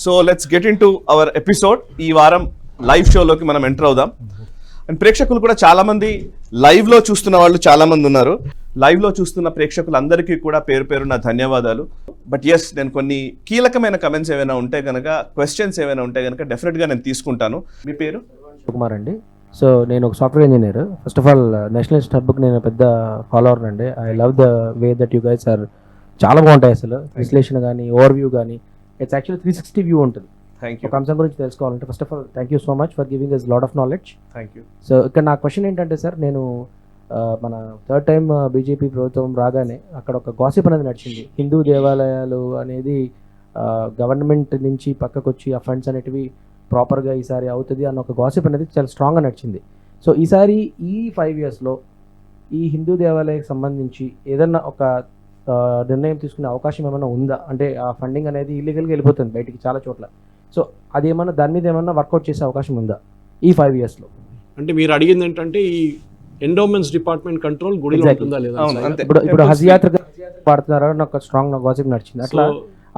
So let's get in to our episode. ఈ వారం live షోలోకి మనం ఎంటర్ అవుదాం. అండ్ ప్రేక్షకులు కూడా చాలా మంది లైవ్ లో చూస్తున్న వాళ్ళు చాలా మంది ఉన్నారు. లైవ్ లో చూస్తున్న ప్రేక్షకులందరికీ కూడా పేరు పేరున ధన్యవాదాలు. బట్ ఎస్, నేను కొన్ని కీలకమైన కమెంట్స్ ఏమైనా ఉంటే కనుక, క్వశ్చన్స్ ఏమైనా ఉంటే కనుక డెఫినెట్ గా నేను తీసుకుంటాను. మీ పేరు? కుమార్ అండి. సో నేను ఒక software engineer. First of all nationalist హబ్కి నేను పెద్ద ఫాలోవర్ అండి. I love the way that you guys are. చాలా బాగుంటాయి అసలు, విశ్లేషణ కానీ ఓవర్ వ్యూ కానీ. ఇట్స్ యాక్చువల్లీ 360 వ్యూ ఉంటుంది. ఒక అంశం గురించి తెలుసుకోవాలంటే first of all thank you so much for giving us lot of knowledge. Thank you. So ఇక్కడ నా క్వశ్చన్ ఏంటంటే సార్, నేను మన థర్డ్ టైం బీజేపీ ప్రభుత్వం రాగానే అక్కడ ఒక గాసిప్ అనేది నడిచింది. హిందూ దేవాలయాలు అనేది గవర్నమెంట్ నుంచి పక్కకు వచ్చి ఆ ఫండ్స్ అనేటివి ప్రాపర్గా ఈసారి అవుతుంది అన్న ఒక గాసిప్ అనేది చాలా స్ట్రాంగ్గా నడిచింది. సో ఈసారి ఈ 5 yearsలో ఈ హిందూ దేవాలయానికి సంబంధించి ఏదన్నా ఒక నిర్ణయం తీసుకునే అవకాశం ఏమైనా ఉందా? అంటే ఆ ఫండింగ్ అనేది ఇల్లీగల్గా వెళ్ళిపోతుంది బయటికి చాలా చోట్ల. సో అది ఏమన్నా దాని మీద ఏమన్నా వర్కౌట్ చేసే అవకాశం ఉందా ఈ 5 yearsలో? అంటే మీరు అడిగింది ఏంటంటే ఈ ఎండోమెంట్స్ డిపార్ట్మెంట్ కంట్రోల్ గుడిలో ఉంటుందా లేదా? ఇప్పుడు హజ్ యాత్ర వాడుతున్నారా అని ఒక స్ట్రాంగ్ గాసిప్ నడిచింది. అట్లా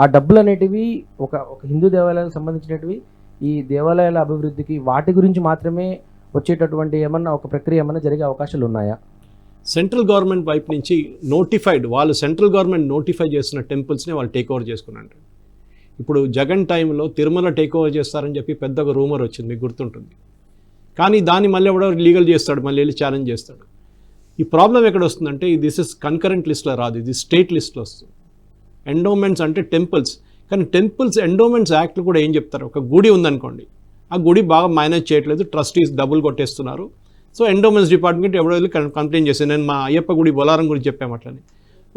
ఆ డబ్బులు అనేటివి ఒక హిందూ దేవాలయాలకు సంబంధించినవి ఈ దేవాలయాల అభివృద్ధికి వాటి గురించి మాత్రమే వచ్చేటటువంటి ఏమన్నా ఒక ప్రక్రియ ఏమన్నా జరిగే అవకాశాలు ఉన్నాయా? సెంట్రల్ గవర్నమెంట్ వైపు నుంచి నోటిఫైడ్, వాళ్ళు సెంట్రల్ గవర్నమెంట్ నోటిఫై చేసిన టెంపుల్స్ని వాళ్ళు టేక్ ఓవర్ చేసుకున్నారు. ఇప్పుడు జగన్ టైంలో తిరుమల టేక్ ఓవర్ చేస్తారని చెప్పి పెద్దగా రూమర్ వచ్చింది, మీకు గుర్తుంటుంది. కానీ దాన్ని మళ్ళీ ఎవడో లీగల్ చేస్తాడు, మళ్ళీ వెళ్ళి ఛాలెంజ్ చేస్తాడు. ఈ ప్రాబ్లం ఎక్కడ వస్తుందంటే దిస్ ఇస్ కన్కరెంట్ లిస్ట్లో రాదు, ఇది స్టేట్ లిస్ట్లో వస్తుంది. ఎండోమెంట్స్ అంటే టెంపుల్స్, కానీ టెంపుల్స్ ఎండోమెంట్స్ యాక్ట్లు కూడా ఏం చెప్తారు, ఒక గుడి ఉందనుకోండి, ఆ గుడి బాగా మేనేజ్ చేయట్లేదు, ట్రస్టీస్ డబ్బులు కొట్టేస్తున్నారు. సో ఎండోమెంట్స్ డిపార్ట్మెంట్ ఎవడో వెళ్ళి కంప్లైంట్ చేశాను. నేను మా అయ్యప్ప గుడి బొలారం గురించి చెప్పాము అట్లని.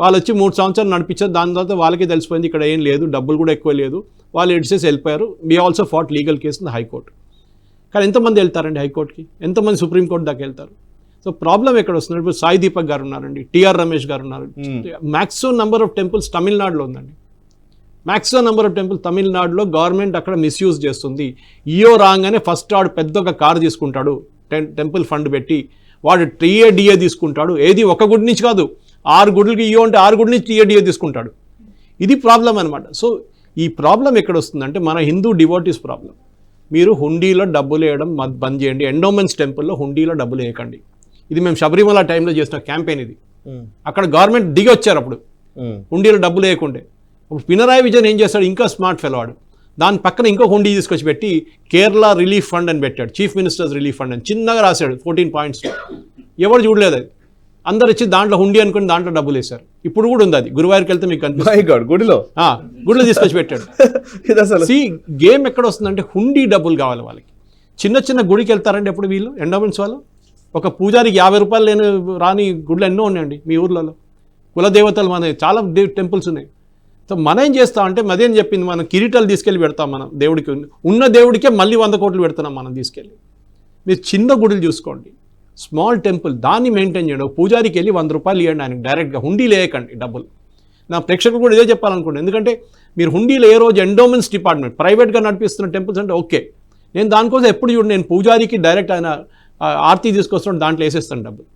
వాళ్ళు వచ్చి 3 సంవత్సరాలు నడిపించారు. దాని తర్వాత వాళ్ళకి తెలిసిపోయింది ఇక్కడ ఏం లేదు, డబ్బులు కూడా ఎక్కువ లేదు, వాళ్ళు ఎడిసేసి వెళ్ళిపోయారు. We also fought legal case in high court. కానీ ఎంతమంది వెళ్తారండి హైకోర్టుకి? ఎంతమంది సుప్రీంకోర్టు దాకా వెళ్తారు? సో ప్రాబ్లం ఎక్కడ వస్తుంది? ఇప్పుడు సాయి దీపక్ గారు ఉన్నారండి, టిఆర్ రమేష్ గారు ఉన్నారు. మ్యాక్సిమం నెంబర్ ఆఫ్ టెంపుల్స్ తమిళనాడులో ఉందండి. మ్యాక్సిమం నెంబర్ ఆఫ్ టెంపుల్స్ తమిళనాడులో గవర్నమెంట్ అక్కడ మిస్యూజ్ చేస్తుంది. ఈయో రాగానే ఫస్ట్ వాడు పెద్ద ఒక కారు తీసుకుంటాడు, టెంపుల్ ఫండ్ పెట్టి వాడు టీఏడిఏ తీసుకుంటాడు. ఏది ఒక గుడి నుంచి కాదు, 6 గుడులకి ఇయో అంటే 6 గుడి నుంచి టీఏడిఏ తీసుకుంటాడు. ఇది ప్రాబ్లం అనమాట. సో ఈ ప్రాబ్లం ఎక్కడ వస్తుందంటే మన హిందూ డివోటీస్ ప్రాబ్లం. మీరు హుండీలో డబ్బులు వేయడం బంద్ చేయండి. ఎండోమెంట్స్ టెంపుల్లో హుండీలో డబ్బులు వేయకండి. ఇది మేము శబరిమల టైంలో చేసిన క్యాంపెయిన్. ఇది అక్కడ గవర్నమెంట్ దిగి వచ్చారు అప్పుడు హుండీలో డబ్బులు వేయకుండే. ఇప్పుడు పినరాయి విజయన్ ఏం చేస్తాడు, ఇంకా స్మార్ట్ ఫెలో వాడు. దాని పక్కన ఇంకో హుండీ తీసుకొచ్చి పెట్టి కేరళ రిలీఫ్ ఫండ్ అని పెట్టాడు, చీఫ్ మినిస్టర్స్ రిలీఫ్ ఫండ్ అని చిన్నగా రాశాడు 14 points. ఎవరు చూడలేదు అది. అందరు వచ్చి దాంట్లో హుండీ అనుకుని దాంట్లో డబ్బులు వేశారు. ఇప్పుడు కూడా ఉంది అది, గురువారికి వెళ్తే మీకు కనిపిస్తుంది. గుడిలో తీసుకొచ్చి పెట్టాడు. గేమ్ ఎక్కడ వస్తుందంటే హుండీ డబ్బులు కావాలి వాళ్ళకి. చిన్న చిన్న గుడికి వెళ్తారండి ఎప్పుడు వీళ్ళు ఎండోమెంట్స్ వాళ్ళు. ఒక పూజారికి 50 రూపాయలు లేని రాని గుళ్ళు ఎన్నో ఉన్నాయండి మీ ఊర్లలో. కులదేవతలు మన చాలా టెంపుల్స్ ఉన్నాయి. సో మనం ఏం చేస్తామంటే మదేం చెప్పింది, మనం కిరీటాలు తీసుకెళ్ళి పెడతాం. మనం దేవుడికి ఉన్న దేవుడికే మళ్ళీ 100 కోట్లు పెడుతున్నాం మనం తీసుకెళ్ళి. మీరు చిన్న గుడులు చూసుకోండి, స్మాల్ టెంపుల్, దాన్ని మెయింటైన్ చేయండి. పూజారికి వెళ్ళి 100 రూపాయలు ఇవ్వండి ఆయనకి డైరెక్ట్గా, హుండీ లేకండి డబ్బులు. నా ప్రేక్షకులు కూడా ఇదే చెప్పాలనుకోండి. ఎందుకంటే మీరు హుండీలో ఏ రోజు ఎండోమెంట్స్ డిపార్ట్మెంట్ ప్రైవేట్గా నడిపిస్తున్న టెంపుల్స్ అంటే ఓకే, నేను దానికోసం ఎప్పుడు చూడండి, నేను పూజారికి డైరెక్ట్ ఆయన ఆర్తి తీసుకొస్తున్నాడు, దాంట్లో వేసేస్తాను డబ్బులు.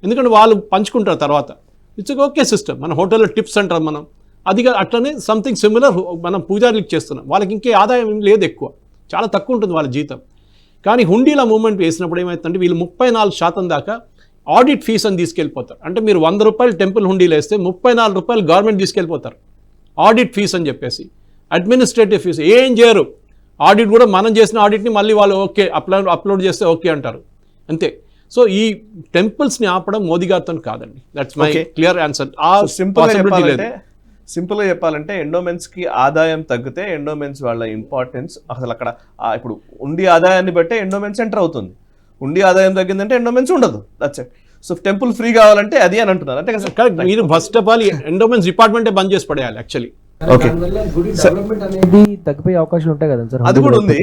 ఎందుకంటే వాళ్ళు పంచుకుంటారు తర్వాత. It's okay system. మన హోటల్లో టిప్స్ అంటారు మనం, అది అట్లనే సంథింగ్ సిమిలర్ మనం పూజారికి చేస్తున్నాం. వాళ్ళకి ఇంకే ఆదాయం లేదు, ఎక్కువ చాలా తక్కువ ఉంటుంది వాళ్ళ జీతం. కానీ హుండీల మూవ్మెంట్ వేసినప్పుడు ఏమవుతుందంటే వీళ్ళు 34% దాకా ఆడిట్ ఫీస్ అని తీసుకెళ్ళిపోతారు. అంటే మీరు 100 రూపాయలు టెంపుల్ హుండీలు వేస్తే 34 రూపాయలు గవర్నమెంట్ తీసుకెళ్ళిపోతారు ఆడిట్ ఫీస్ అని చెప్పేసి. అడ్మినిస్ట్రేటివ్ ఫీస్ ఏం చేయరు. ఆడిట్ కూడా మనం చేసిన ఆడిట్ని మళ్ళీ వాళ్ళు ఓకే అప్లోడ్ చేస్తే ఓకే అంటారు, అంతే. సో ఈ టెంపుల్స్ని ఆపడం మోదీ గారితో కాదండి. That's my clear answer. సింపుల్గా చెప్పాలంటే ఎండోమెంట్స్కి ఆదాయం తగ్గితే ఎండోమెంట్స్ వాళ్ళ ఇంపార్టెన్స్ అసలు అక్కడ ఇప్పుడు ఉండి ఆదాయాన్ని బట్టే ఎండోమెంట్స్ ఎంటర్ అవుతుంది. ఉండి ఆదాయం తగ్గిందంటే ఎండోమెంట్స్ ఉండదు. That's it. So temple free కావాలంటే అది అని అంటున్నారు. అంటే కరెక్ట్. మీరు ఫస్ట్ ఆఫ్ ఆల్ ఎండోమెంట్స్ డిపార్ట్మెంటే బంద్ చేసి పడేయాలి యాక్చువల్లీ. అనేది తగ్గిపోయే అవకాశాలు ఉంటాయి కదా సార్. అది కూడా ఉంది.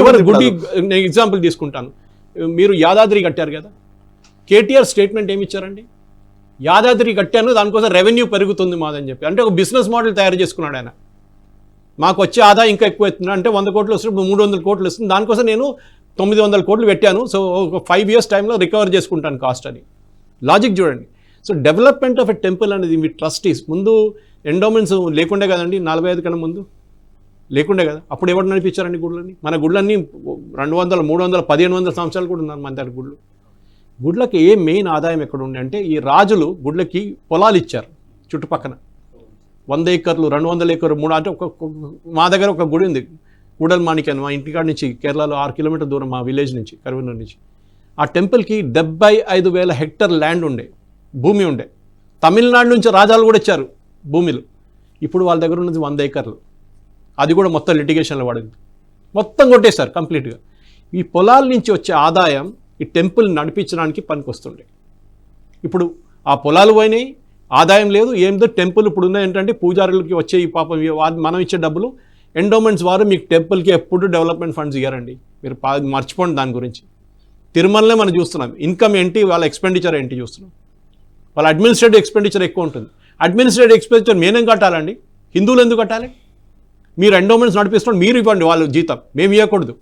ఎవరు గుడి నేను ఎగ్జాంపుల్ తీసుకుంటాను. మీరు యాదాద్రి కట్టారు కదా, కేటీఆర్ స్టేట్మెంట్ ఏమి ఇచ్చారండి, యాదాద్రి కట్టాను దానికోసం రెవెన్యూ పెరుగుతుంది మాదని చెప్పి. అంటే ఒక బిజినెస్ మోడల్ తయారు చేసుకున్నాడు ఆయన. మాకు వచ్చే ఆదాయం ఇంకా ఎక్కువ అవుతుంది, అంటే 100 కోట్లు వస్తున్నప్పుడు 300 కోట్లు వస్తుంది, దానికోసం నేను 900 కోట్లు పెట్టాను, సో ఒక 5 years టైంలో రికవర్ చేసుకుంటాను కాస్ట్ అని. లాజిక్ చూడండి. So development of a temple అనేది మీ ట్రస్టీస్ ముందు ఎండోమెంట్స్ లేకుండే కదండి 45 కన్నా ముందు. లేకుండే కదా. అప్పుడు ఎవరు నడిపించారండి గుళ్ళని? మన గుళ్ళన్నీ 200, 300, 1500 సంవత్సరాలు కూడా ఉన్నారు మన దగ్గర గుళ్ళు. గుళ్ళకి ఏ మెయిన్ ఆదాయం ఎక్కడ ఉండే అంటే ఈ రాజులు గుళ్ళకి పొలాలు ఇచ్చారు చుట్టుపక్కన 100 ఏకర్లు 200 ఏకర్లు 3 అంటే మా దగ్గర ఒక గుడి ఉంది కూడల్ మాణిక్యం, మా ఇంటికాడ నుంచి కేరళలో 6 కిలోమీటర్ దూరం మా విలేజ్ నుంచి కరీంనగర్ నుంచి. ఆ టెంపుల్కి 75,000 హెక్టర్ ల్యాండ్ ఉండే, భూమి ఉండే. తమిళనాడు నుంచి రాజాలు కూడా ఇచ్చారు భూమిలు. ఇప్పుడు వాళ్ళ దగ్గర ఉన్నది 100 ఏకర్లు, అది కూడా మొత్తం లిటిగేషన్లో పడింది, మొత్తం కొట్టేశారు కంప్లీట్గా. ఈ పొలాల నుంచి వచ్చే ఆదాయం ఈ టెంపుల్ నడిపించడానికి పనికొస్తుండే. ఇప్పుడు ఆ పొలాలు పోయినాయి, ఆదాయం లేదు, ఏందో. టెంపుల్ ఇప్పుడు ఉన్న ఏంటంటే పూజారులకి వచ్చే ఈ పాపం మనం ఇచ్చే డబ్బులు ఎండోమెంట్స్ వారు మీకు టెంపుల్కి ఎప్పుడు డెవలప్మెంట్ ఫండ్స్ ఇవ్వరండి, మీరు మర్చిపోండి దాని గురించి. తిరుమలనే మనం చూస్తున్నాం, ఇన్కమ్ ఏంటి, వాళ్ళ ఎక్స్పెండిచర్ ఏంటి చూస్తున్నాం. వాళ్ళ అడ్మినిస్ట్రేటివ్ ఎక్స్పెండిచర్ ఎక్కువ ఉంటుంది. అడ్మినిస్ట్రేటివ్ ఎక్స్పెండిచర్ నేనేం కట్టాలండి? హిందువులు ఎందుకు కట్టాలి? మీరు ఎండోమెంట్స్ నడిపిస్తున్నారు, మీరు ఇవ్వండి వాళ్ళు జీతం, మేము ఇవ్వకూడదు.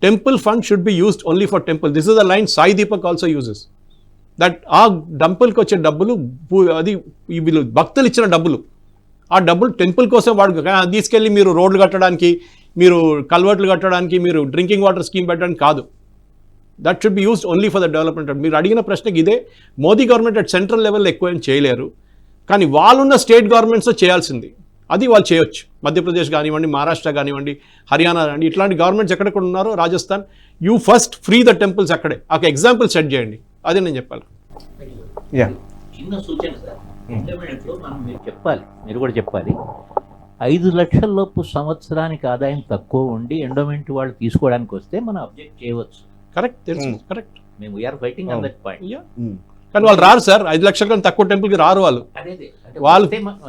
Temple fund should be used only for temple. This is the line Sai Deepak also uses that. ఆ టెంపుల్కి వచ్చే డబ్బులు అది వీళ్ళు భక్తులు ఇచ్చిన డబ్బులు, ఆ డబ్బులు టెంపుల్ కోసం వాడు తీసుకెళ్ళి మీరు రోడ్లు కట్టడానికి, మీరు కల్వర్ట్లు కట్టడానికి, మీరు డ్రింకింగ్ వాటర్ స్కీమ్ పెట్టడానికి కాదు. That should be used only for the development. మీరు అడిగిన ప్రశ్నకి ఇదే. మోదీ గవర్నమెంట్ అట్ సెంట్రల్ లెవెల్లో ఎక్కువ ఏం చేయలేరు, కానీ వాళ్ళున్న స్టేట్ గవర్నమెంట్స్లో చేయాల్సింది అది వాళ్ళు చేయొచ్చు. మధ్యప్రదేశ్ కానివ్వండి, మహారాష్ట్ర కానివ్వండి, హర్యానా కానివ్వండి, ఇట్లాంటి గవర్నమెంట్స్ ఎక్కడెక్కడ ఉన్నారో, Rajasthan, you first free the temples అక్కడే. ఒక ఎగ్జాంపుల్ సెట్ చేయండి, అదే నేను చెప్పాలి. చిన్న సూచన సార్, ఎండోమెంట్లో మనం మీరు కూడా చెప్పాలి. 5 లక్షల లోపు సంవత్సరానికి ఆదాయం తక్కువ ఉండి ఎండోమెంట్ వాళ్ళు తీసుకోవడానికి వస్తే మనం అబ్జెక్ట్ చేయవచ్చు. కరెక్ట్, తెలుసు, కరెక్ట్. మేము we're fighting on that point. కానీ వాళ్ళు రారు సార్, 5 లక్షల కన్నా తక్కువ టెంపుల్కి రారు వాళ్ళు.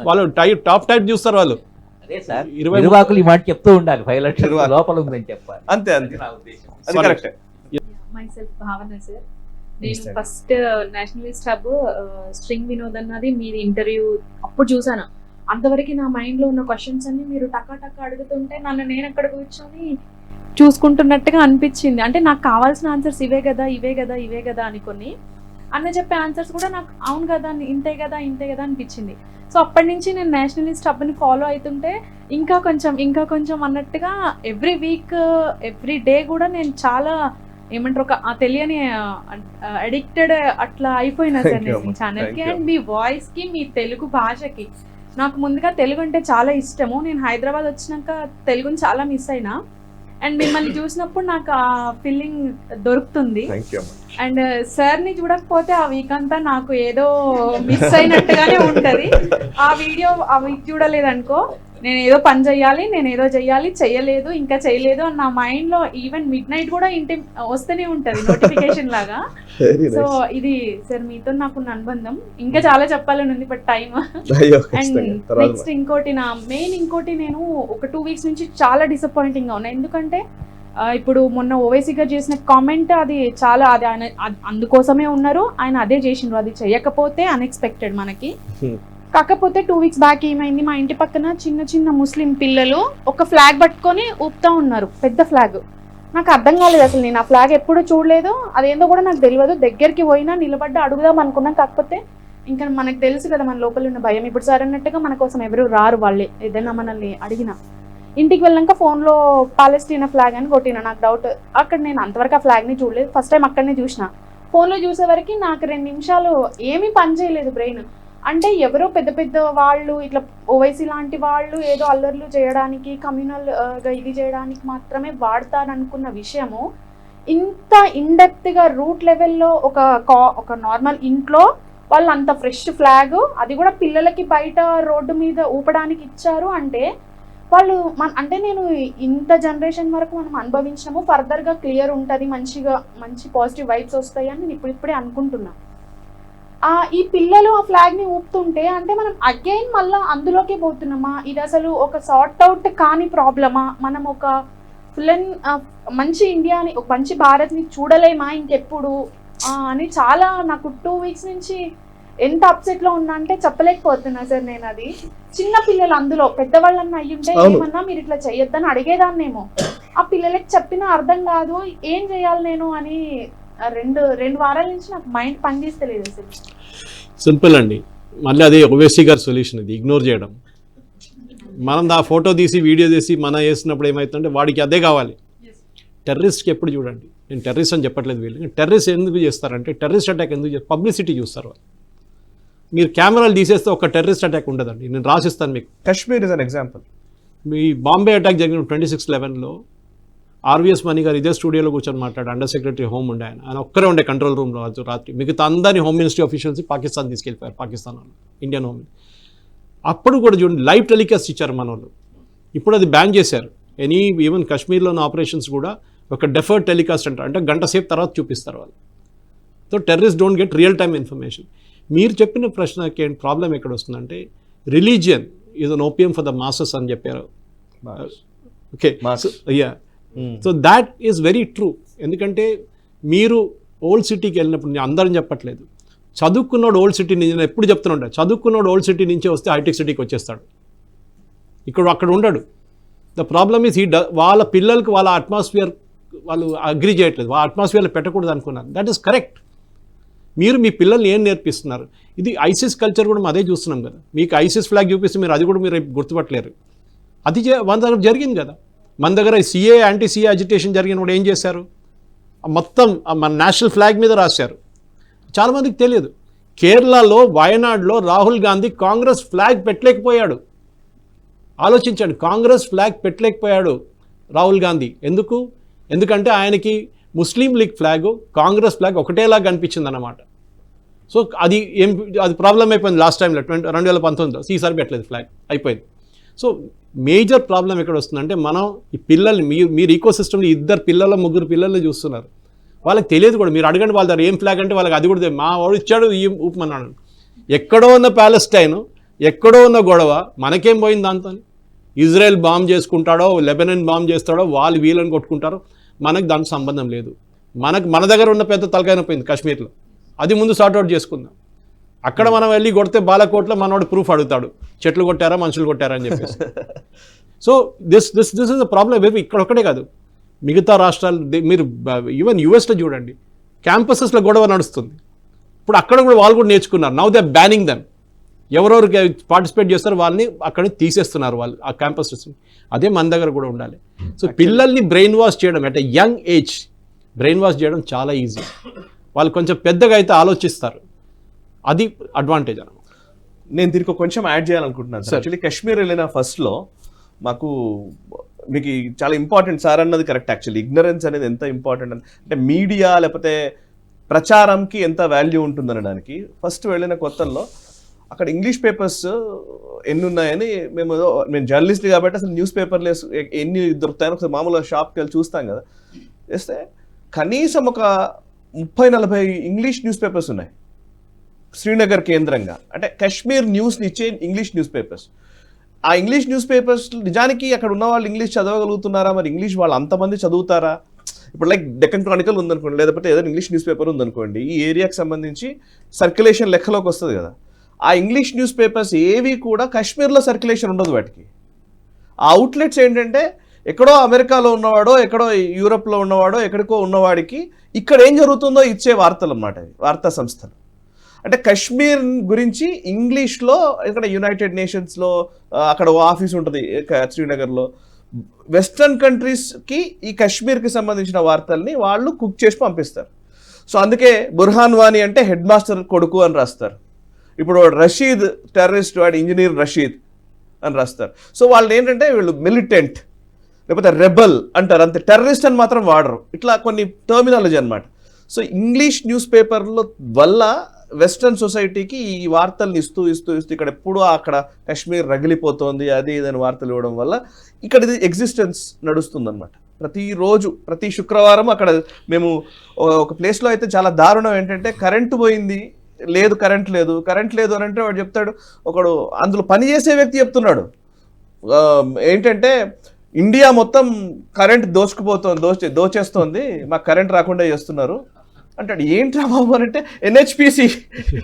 వాళ్ళు టాప్ టైప్ చూస్తారు వాళ్ళు. అదే సార్, నిర్వాహకులు ఈ మాట చెప్తూ ఉండాలి, 5 లక్షల లోపల ఉందని చెప్పాలి. అంతే అంతే, నా ఉద్దేశం. అది కరెక్ట్. myself భావన సార్. నేను first Nationalist hub string Vinod అన్నది మీరు ఇంటర్వ్యూ అప్పుడు చూసాను. అంతవరకు నా మైండ్లో ఉన్న క్వశ్చన్స్ అన్ని మీరు టకా టకా అడుగుతుంటే నన్ను నేను అక్కడ కూర్చొని చూసుకుంటున్నట్టుగా అనిపించింది. అంటే నాకు కావాల్సిన ఆన్సర్స్ ఇవే కదా ఇవే కదా ఇవే కదా అనుకుని అన్న చెప్పే ఆన్సర్స్ కూడా నాకు అవును కదా ఇంతే కదా అనిపించింది. సో అప్పటి నుంచి నేను నేషనలిస్ట్ హబ్ని ఫాలో అవుతుంటే ఇంకా కొంచెం అన్నట్టుగా ఎవ్రీ వీక్ ఎవ్రీ డే కూడా నేను చాలా ఏమంటారు ఒక తెలియని అడిక్టెడ్ అట్లా అయిపోయినా సార్ నేను మీ ఛానల్కి అండ్ మీ వాయిస్కి, మీ తెలుగు భాషకి. నాకు ముందుగా తెలుగు అంటే చాలా ఇష్టము. నేను హైదరాబాద్ వచ్చినాక తెలుగుని చాలా మిస్ అయినా అండ్ మిమ్మల్ని చూసినప్పుడు నాకు ఆ ఫీలింగ్ దొరుకుతుంది. అండ్ సార్ని చూడకపోతే ఆ వీక్ అంతా నాకు ఏదో మిస్ అయినట్టుగానే ఉంటుంది. ఆ వీక్ చూడలేదనుకో నేను ఏదో పని చేయాలి, నేను ఏదో చెయ్యలేదు ఇంకా చేయలేదు అని నా మైండ్లో ఈవెన్ మిడ్ నైట్ కూడా ఇంటి వస్తూనే ఉంటుంది నోటిఫికేషన్ లాగా. సో ఇది సార్ మీతో నాకున్న అనుబంధం. ఇంకా చాలా చెప్పాలని ఉంది బట్ టైం. అండ్ నెక్స్ట్ ఇంకోటి నేను ఒక 2 వీక్స్ నుంచి చాలా డిసప్పాయింటింగ్గా ఉన్నా. ఎందుకంటే ఇప్పుడు మొన్న ఓవైసీ గారు చేసిన కామెంట్ అది చాలా అది ఆయన అందుకోసమే ఉన్నారు, ఆయన అదే చేసిండ్రు. అది చేయకపోతే అన్ఎక్స్పెక్టెడ్ మనకి. కాకపోతే 2 వీక్స్ బ్యాక్ ఏమైంది, మా ఇంటి పక్కన చిన్న ముస్లిం పిల్లలు ఒక ఫ్లాగ్ పట్టుకొని ఊపుతా ఉన్నారు, పెద్ద ఫ్లాగ్. నాకు అర్థం కాలేదు అసలు, నేను ఆ ఫ్లాగ్ ఎప్పుడూ చూడలేదు, అదేందో కూడా నాకు తెలియదు. దగ్గరికి పోయినా నిలబడ్డా అడుగుదాం అనుకున్నాను. కాకపోతే ఇంకా మనకు తెలుసు కదా మన లోపల ఉన్న భయం. ఇప్పుడు సార్ అన్నట్టుగా మన కోసం ఎవరు రారు, వాళ్ళే ఏదైనా మనల్ని అడిగినా. ఇంటికి వెళ్ళాక ఫోన్లో పాలెస్టీనా ఫ్లాగ్ అని కొట్టినా. నాకు డౌట్, అక్కడ నేను అంతవరకు ఆ ఫ్లాగ్ని చూడలేదు, ఫస్ట్ టైం అక్కడనే చూసిన. ఫోన్లో చూసేవరకు నాకు 2 నిమిషాలు ఏమీ పని చేయలేదు బ్రెయిన్. అంటే ఎవరో పెద్ద వాళ్ళు ఇట్లా ఓవైసీ లాంటి వాళ్ళు ఏదో అల్లర్లు చేయడానికి, కమ్యూనల్గా ఇది చేయడానికి మాత్రమే వాడతారనుకున్న విషయము ఇంత ఇన్డెప్త్గా రూట్ లెవెల్లో ఒక నార్మల్ ఇంట్లో వాళ్ళు అంత ఫ్రెష్ ఫ్లాగ్, అది కూడా పిల్లలకి బయట రోడ్డు మీద ఊపడానికి ఇచ్చారు అంటే వాళ్ళు అంటే నేను ఇంత జనరేషన్ వరకు మనం అనుభవించినాము, ఫర్దర్గా క్లియర్ ఉంటుంది, మంచి పాజిటివ్ వైబ్స్ వస్తాయి అని నేను ఇప్పుడిప్పుడే అనుకుంటున్నా. ఈ పిల్లలు ఆ ఫ్లాగ్ని ఊపుతుంటే అంటే మనం అగైన్ మళ్ళీ అందులోకే పోతున్నామా? ఇది అసలు ఒక సార్ట్ అవుట్ కాని ప్రాబ్లమా? మనం ఒక ఫుల్ అండ్ మంచి ఇండియాని, ఒక మంచి భారత్ని చూడలేమా ఇంకెప్పుడు అని చాలా నాకు 2 వీక్స్ నుంచి ఎంత అప్సెట్లో ఉన్నా అంటే చెప్పలేకపోతున్నా సార్ నేను. అది చిన్న పిల్లలు, అందులో పెద్దవాళ్ళన్నా అయ్యుంటే ఏమన్నా మీరు ఇట్లా చెయ్యొద్దని అడిగేదాన్నేమో. ఆ పిల్లలకి చెప్పినా అర్థం కాదు, ఏం చేయాలి నేను అని 2 వారాల నుంచి నాకు మైండ్ పనిచేస్తలేదు అసలు. సింపుల్ అండి, మళ్ళీ అదే ఓవైసీ గారి సొల్యూషన్, ఇది ఇగ్నోర్ చేయడం. మనం ఆ ఫోటో తీసి వీడియో తీసి మన వేసినప్పుడు ఏమవుతుందంటే వాడికి అదే కావాలి. టెర్రరిస్ట్కి ఎప్పుడు చూడండి, నేను టెర్రరిస్ట్ అని చెప్పట్లేదు వీళ్ళు, టెర్రరిస్ట్ ఎందుకు చేస్తారంటే టెర్రరిస్ట్ అటాక్ ఎందుకు చేస్తారు, పబ్లిసిటీ చూస్తారు వాళ్ళు. మీరు కెమెరాలు తీసేస్తే ఒక టెర్రరిస్ట్ అటాక్ ఉండదండి, నేను రాసిస్తాను మీకు. Kashmir is an example. Me Bombay attack జరిగిన 26/11లో ఆర్వీఎస్ మణి గారు ఇదే స్టూడియోలో కూర్చొని మాట్లాడు, అండర్ సెక్రటరీ హోమ్ ఉండే ఆయన ఒక్కరే ఉండే కంట్రోల్ రూమ్లో రాత్రి. మిగతా అందరినీ హోమ్ మినిస్ట్రీ ఆఫీషియల్స్ పాకిస్తాన్ తీసుకెళ్ళిపోయారు, పాకిస్తాన్ వాళ్ళు, ఇండియన్ హోమ్. అప్పుడు కూడా చూడండి లైవ్ టెలికాస్ట్ ఇచ్చారు మన వాళ్ళు. ఇప్పుడు అది బ్యాన్ చేశారు. ఈవెన్ కాశ్మీర్లోని ఆపరేషన్స్ కూడా ఒక డెఫర్డ్ టెలికాస్ట్ అంటారు, అంటే గంట సేపు తర్వాత చూపిస్తారు వాళ్ళు. So terrorist don't get real time information. మీరు చెప్పిన ప్రశ్నకి ప్రాబ్లం ఎక్కడ వస్తుందంటే religion is an opium for the masses అని చెప్పారు. Okay, yeah, so that is very true. ఎందుకంటే మీరు ఓల్డ్ సిటీకి వెళ్ళినప్పుడు, నేను అందరం చెప్పట్లేదు, చదువుకున్నోడు ఓల్డ్ సిటీ నుంచి, నేను ఎప్పుడు చెప్తున్నాడు, చదువుకున్నోడు ఓల్డ్ సిటీ నుంచి వస్తే హైటెక్ సిటీకి వచ్చేస్తాడు, అక్కడ ఉండడు. ద ప్రాబ్లమ్ ఈస్ వాళ్ళ పిల్లలకి వాళ్ళ అట్మాస్ఫియర్ వాళ్ళు అగ్రి చేయట్లేదు, వాళ్ళ అట్మాస్ఫియర్లో పెట్టకూడదు అనుకున్నారు. That is correct. మీరు మీ పిల్లల్ని ఏం నేర్పిస్తున్నారు? ఇది ఐసిస్ కల్చర్ కూడా అదే చూస్తున్నాం కదా. మీకు ఐసిస్ ఫ్లాగ్ చూపిస్తే మీరు అది కూడా మీరు గుర్తుపట్టలేరు. అది మన దగ్గర జరిగింది కదా. మన దగ్గర సిఏ యాంటీ సిఏ అజిటేషన్ జరిగినప్పుడు ఏం చేశారు, మొత్తం మన నేషనల్ ఫ్లాగ్ మీద రాశారు. చాలామందికి తెలియదు, కేరళలో వయనాడులో రాహుల్ గాంధీ కాంగ్రెస్ ఫ్లాగ్ పెట్టలేకపోయాడు. ఆలోచించండి, కాంగ్రెస్ ఫ్లాగ్ పెట్టలేకపోయాడు రాహుల్ గాంధీ. ఎందుకంటే ఆయనకి ముస్లిం లీగ్ ఫ్లాగ్ కాంగ్రెస్ ఫ్లాగ్ ఒకటేలాగా కనిపించింది అన్నమాట. సో అది ప్రాబ్లం అయిపోయింది లాస్ట్ టైంలో 2019లో. ఈసారి పెట్టలేదు ఫ్లాగ్, అయిపోయింది. సో మేజర్ ప్రాబ్లం ఎక్కడ వస్తుందంటే మనం ఈ పిల్లల్ని మీరు ఈకో సిస్టమ్లో 2 ముగ్గురు పిల్లల్ని చూస్తున్నారు, వాళ్ళకి తెలియదు కూడా. మీరు అడగండి వాళ్ళ దగ్గర ఏం ఫ్లాగ్ అంటే వాళ్ళకి అది కూడా తెలియదు. మా వాడు ఇచ్చాడు ఈ ఊపమన్నాడు. ఎక్కడో ఉన్న ప్యాలెస్టైన్, ఎక్కడో ఉన్న గొడవ, మనకేం పోయింది దాంతో? ఇజ్రాయెల్ బాంబ్ చేసుకుంటాడో, లెబనాన్ బాంబ్ చేస్తాడో, వాళ్ళు వీళ్ళని కొట్టుకుంటారో, మనకు దానికి సంబంధం లేదు. మన దగ్గర ఉన్న పెద్ద తలకాయ పోయింది కాశ్మీర్లో, అది ముందు సార్ట్అవుట్ చేసుకుందాం. అక్కడ మనం వెళ్ళి కొడితే బాలకోట్లో మనోడు ప్రూఫ్ అడుగుతాడు, చెట్లు కొట్టారా మనుషులు కొట్టారా అని చెప్పేసి. So this is the problem. ఇక్కడ ఒక్కటే కాదు, మిగతా రాష్ట్రాలు, మీరు ఈవెన్ యూఎస్లో చూడండి, క్యాంపసెస్లో గొడవ నడుస్తుంది. ఇప్పుడు అక్కడ కూడా వాళ్ళు కూడా నేర్చుకున్నారు. Now they are banning them. ఎవరెవరు పార్టిసిపేట్ చేస్తారో వాళ్ళని అక్కడ నుంచి తీసేస్తున్నారు వాళ్ళు ఆ క్యాంపస్. అదే మన దగ్గర కూడా ఉండాలి. సో పిల్లల్ని బ్రెయిన్ వాష్ చేయడం at a young age, brain wash చేయడం చాలా ఈజీ. వాళ్ళు కొంచెం పెద్దగా అయితే ఆలోచిస్తారు, అది అడ్వాంటేజ్ అన్నమాట. నేను దీనికి కొంచెం యాడ్ చేయాలనుకుంటున్నాను సార్. యాక్చువల్లీ కాశ్మీర్ వెళ్ళిన ఫస్ట్లో మాకు మీకు చాలా ఇంపార్టెంట్ సార్ అన్నది కరెక్ట్. యాక్చువల్లీ ఇగ్నరెన్స్ అనేది ఎంత ఇంపార్టెంట్ అంటే మీడియా లేకపోతే ప్రచారంకి ఎంత వాల్యూ ఉంటుందనడానికి. ఫస్ట్ వెళ్ళిన కొత్తల్లో అక్కడ ఇంగ్లీష్ పేపర్స్ ఎన్ని ఉన్నాయని మేము జర్నలిస్ట్ కాబట్టి అసలు న్యూస్ పేపర్లు ఎన్ని దొరుకుతాయని ఒకసారి మామూలుగా షాప్కి వెళ్ళి చూస్తాం కదా. చేస్తే కనీసం ఒక 30-40 ఇంగ్లీష్ న్యూస్ పేపర్స్ ఉన్నాయి శ్రీనగర్ కేంద్రంగా. అంటే కాశ్మీర్ న్యూస్ని ఇచ్చే ఇంగ్లీష్ న్యూస్ పేపర్స్. ఆ ఇంగ్లీష్ న్యూస్ పేపర్స్ నిజానికి అక్కడ ఉన్న వాళ్ళు ఇంగ్లీష్ చదవగలుగుతున్నారా, మరి ఇంగ్లీష్ వాళ్ళు అంతమంది చదువుతారా? ఇప్పుడు లైక్ డెక్కన్ క్రానికల్ ఉందనుకోండి, లేకపోతే ఏదైనా ఇంగ్లీష్ న్యూస్ పేపర్ ఉందనుకోండి, ఈ ఏరియాకి సంబంధించి సర్క్యులేషన్ లెక్కలోకి వస్తుంది కదా. ఆ ఇంగ్లీష్ న్యూస్ పేపర్స్ ఏవి కూడా కాశ్మీర్లో సర్క్యులేషన్ ఉండదు. వాటికి ఆ అవుట్లెట్స్ ఏంటంటే ఎక్కడో అమెరికాలో ఉన్నవాడో, ఎక్కడో యూరోప్లో ఉన్నవాడో, ఎక్కడికో ఉన్నవాడికి ఇక్కడ ఏం జరుగుతుందో ఇచ్చే వార్తలు అన్నమాట, వార్తా సంస్థలు. అంటే కాశ్మీర్ గురించి ఇంగ్లీష్లో ఇక్కడ యునైటెడ్ నేషన్స్లో అక్కడ ఆఫీస్ ఉంటుంది శ్రీనగర్లో. వెస్ట్రన్ కంట్రీస్కి ఈ కాశ్మీర్కి సంబంధించిన వార్తల్ని వాళ్ళు కుక్ చేసి పంపిస్తారు. సో అందుకే బుర్హాన్ వానీ అంటే హెడ్ మాస్టర్ కొడుకు అని రాస్తారు. ఇప్పుడు రషీద్ టెర్రరిస్ట్, వాడు ఇంజనీర్ రషీద్ అని రాస్తారు. సో వాళ్ళు ఏంటంటే వీళ్ళు మిలిటెంట్ లేకపోతే రెబల్ అంటారు, అంతే. టెర్రరిస్ట్ అని మాత్రం వాడరు. ఇట్లా కొన్ని టర్మినాలజీ అనమాట. సో ఇంగ్లీష్ న్యూస్ పేపర్ల వల్ల వెస్ట్రన్ సొసైటీకి ఈ వార్తల్ని ఇస్తూ ఇక్కడ ఎప్పుడూ అక్కడ కాశ్మీర్ రగిలిపోతోంది అది ఇదని వార్తలు ఇవ్వడం వల్ల ఇక్కడ ఇది ఎగ్జిస్టెన్స్ నడుస్తుందన్నమాట. ప్రతిరోజు ప్రతి శుక్రవారం అక్కడ మేము ఒక ప్లేస్లో అయితే చాలా దారుణం ఏంటంటే కరెంటు పోయింది, కరెంట్ లేదు అని అంటే వాడు చెప్తాడు, ఒకడు అందులో పనిచేసే వ్యక్తి చెప్తున్నాడు ఏంటంటే ఇండియా మొత్తం కరెంట్ దోచేస్తోంది, మాకు కరెంట్ రాకుండా చేస్తున్నారు అంటాడు. ఏంట్రా బాబు అని అంటే ఎన్హెచ్పిసి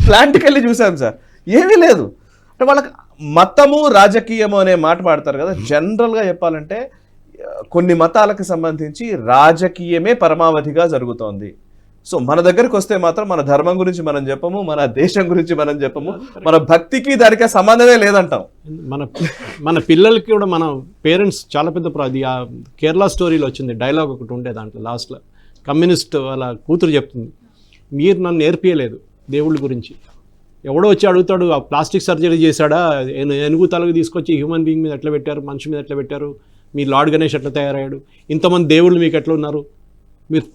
ప్లాంట్కి వెళ్ళి చూసాం సార్, ఏమీ లేదు. అంటే వాళ్ళకి మతము రాజకీయము అనే మాట మాడతారు కదా. జనరల్గా చెప్పాలంటే కొన్ని మతాలకు సంబంధించి రాజకీయమే పరమావధిగా జరుగుతోంది. సో మన దగ్గరికి వస్తే మాత్రం మన ధర్మం గురించి మనం చెప్పము, మన దేశం గురించి మనం చెప్పము, మన భక్తికి దానికి సంబంధమే లేదంటాం. మన పిల్లలకి కూడా మన పేరెంట్స్ చాలా పెద్ద ఆ కేరళ స్టోరీలో వచ్చింది డైలాగ్ ఒకటి ఉండే దాంట్లో లాస్ట్లో కమ్యూనిస్ట్ వాళ్ళ కూతురు చెప్తుంది, మీరు నన్ను నేర్పియలేదు దేవుళ్ళ గురించి. ఎవడో వచ్చి అడుగుతాడు ఆ ప్లాస్టిక్ సర్జరీ చేశాడా, ఏనుగు తలకు తీసుకొచ్చి హ్యూమన్ బీయింగ్ మీద ఎట్లా పెట్టారు, మనిషి మీద ఎట్లా పెట్టారు, మీ లార్డ్ గణేష్ ఎట్లా తయారయ్యాడు, ఇంతమంది దేవుళ్ళు మీకు ఎట్లా ఉన్నారు, మీరు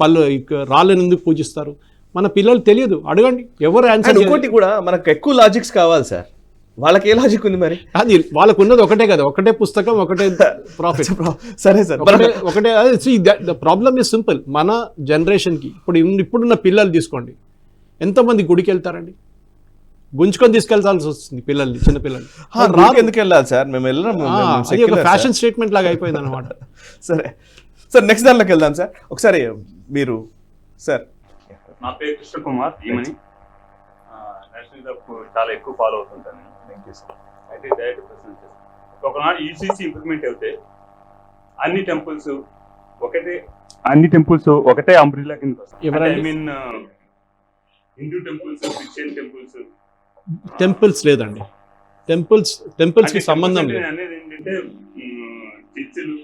రాళ్ళని ఎందుకు పూజిస్తారు. మన పిల్లలు తెలియదు, అడగండి ఎవరు ఆన్సర్. ఇంకోటి కూడా మనకు ఎక్కువ లాజిక్స్ కావాలి సార్, వాళ్ళకి ఏ లాజిక్ ఉంది మరి? అది వాళ్ళకు ఉన్నది ఒకటే కదా, ఒకటే పుస్తకం, ఒకటే ప్రాఫిట్. సరే సార్, ఒకటే. The problem is simple. మన జనరేషన్కి ఇప్పుడున్న పిల్లలు తీసుకోండి, ఎంతమంది గుడికి వెళ్తారండి? గుంజుకొని తీసుకెళ్లాల్సి వస్తుంది పిల్లల్ని, చిన్న పిల్లల్ని. ఎందుకు వెళ్ళాలి సార్, మేము వెళ్ళాం. ఫ్యాషన్ స్టేట్మెంట్ లాగా అయిపోయింది అనమాట. సరే సార్, నెక్స్ట్ దానిలోకి వెళ్దాం సార్. ఒకసారి మీరు సార్. నా పేరు కృష్ణ కుమార్ ఈమని, నేషనల్ చాలా ఎక్కువ ఫాలో అవుతుంటాను. అయితే డైరెక్ట్ ప్రశ్న చేస్తాను. ఒకనాడు ఈసీసీ ఇంప్లిమెంట్ అయితే అన్ని టెంపుల్స్ ఒకటే అంబ్రిల్లా కింద వస్తాయి. I mean Hindu temples, Christian temples లేదండి. టెంపుల్స్ కి సంబంధం లేదు. అనేది ఏంటంటే చర్చిలు,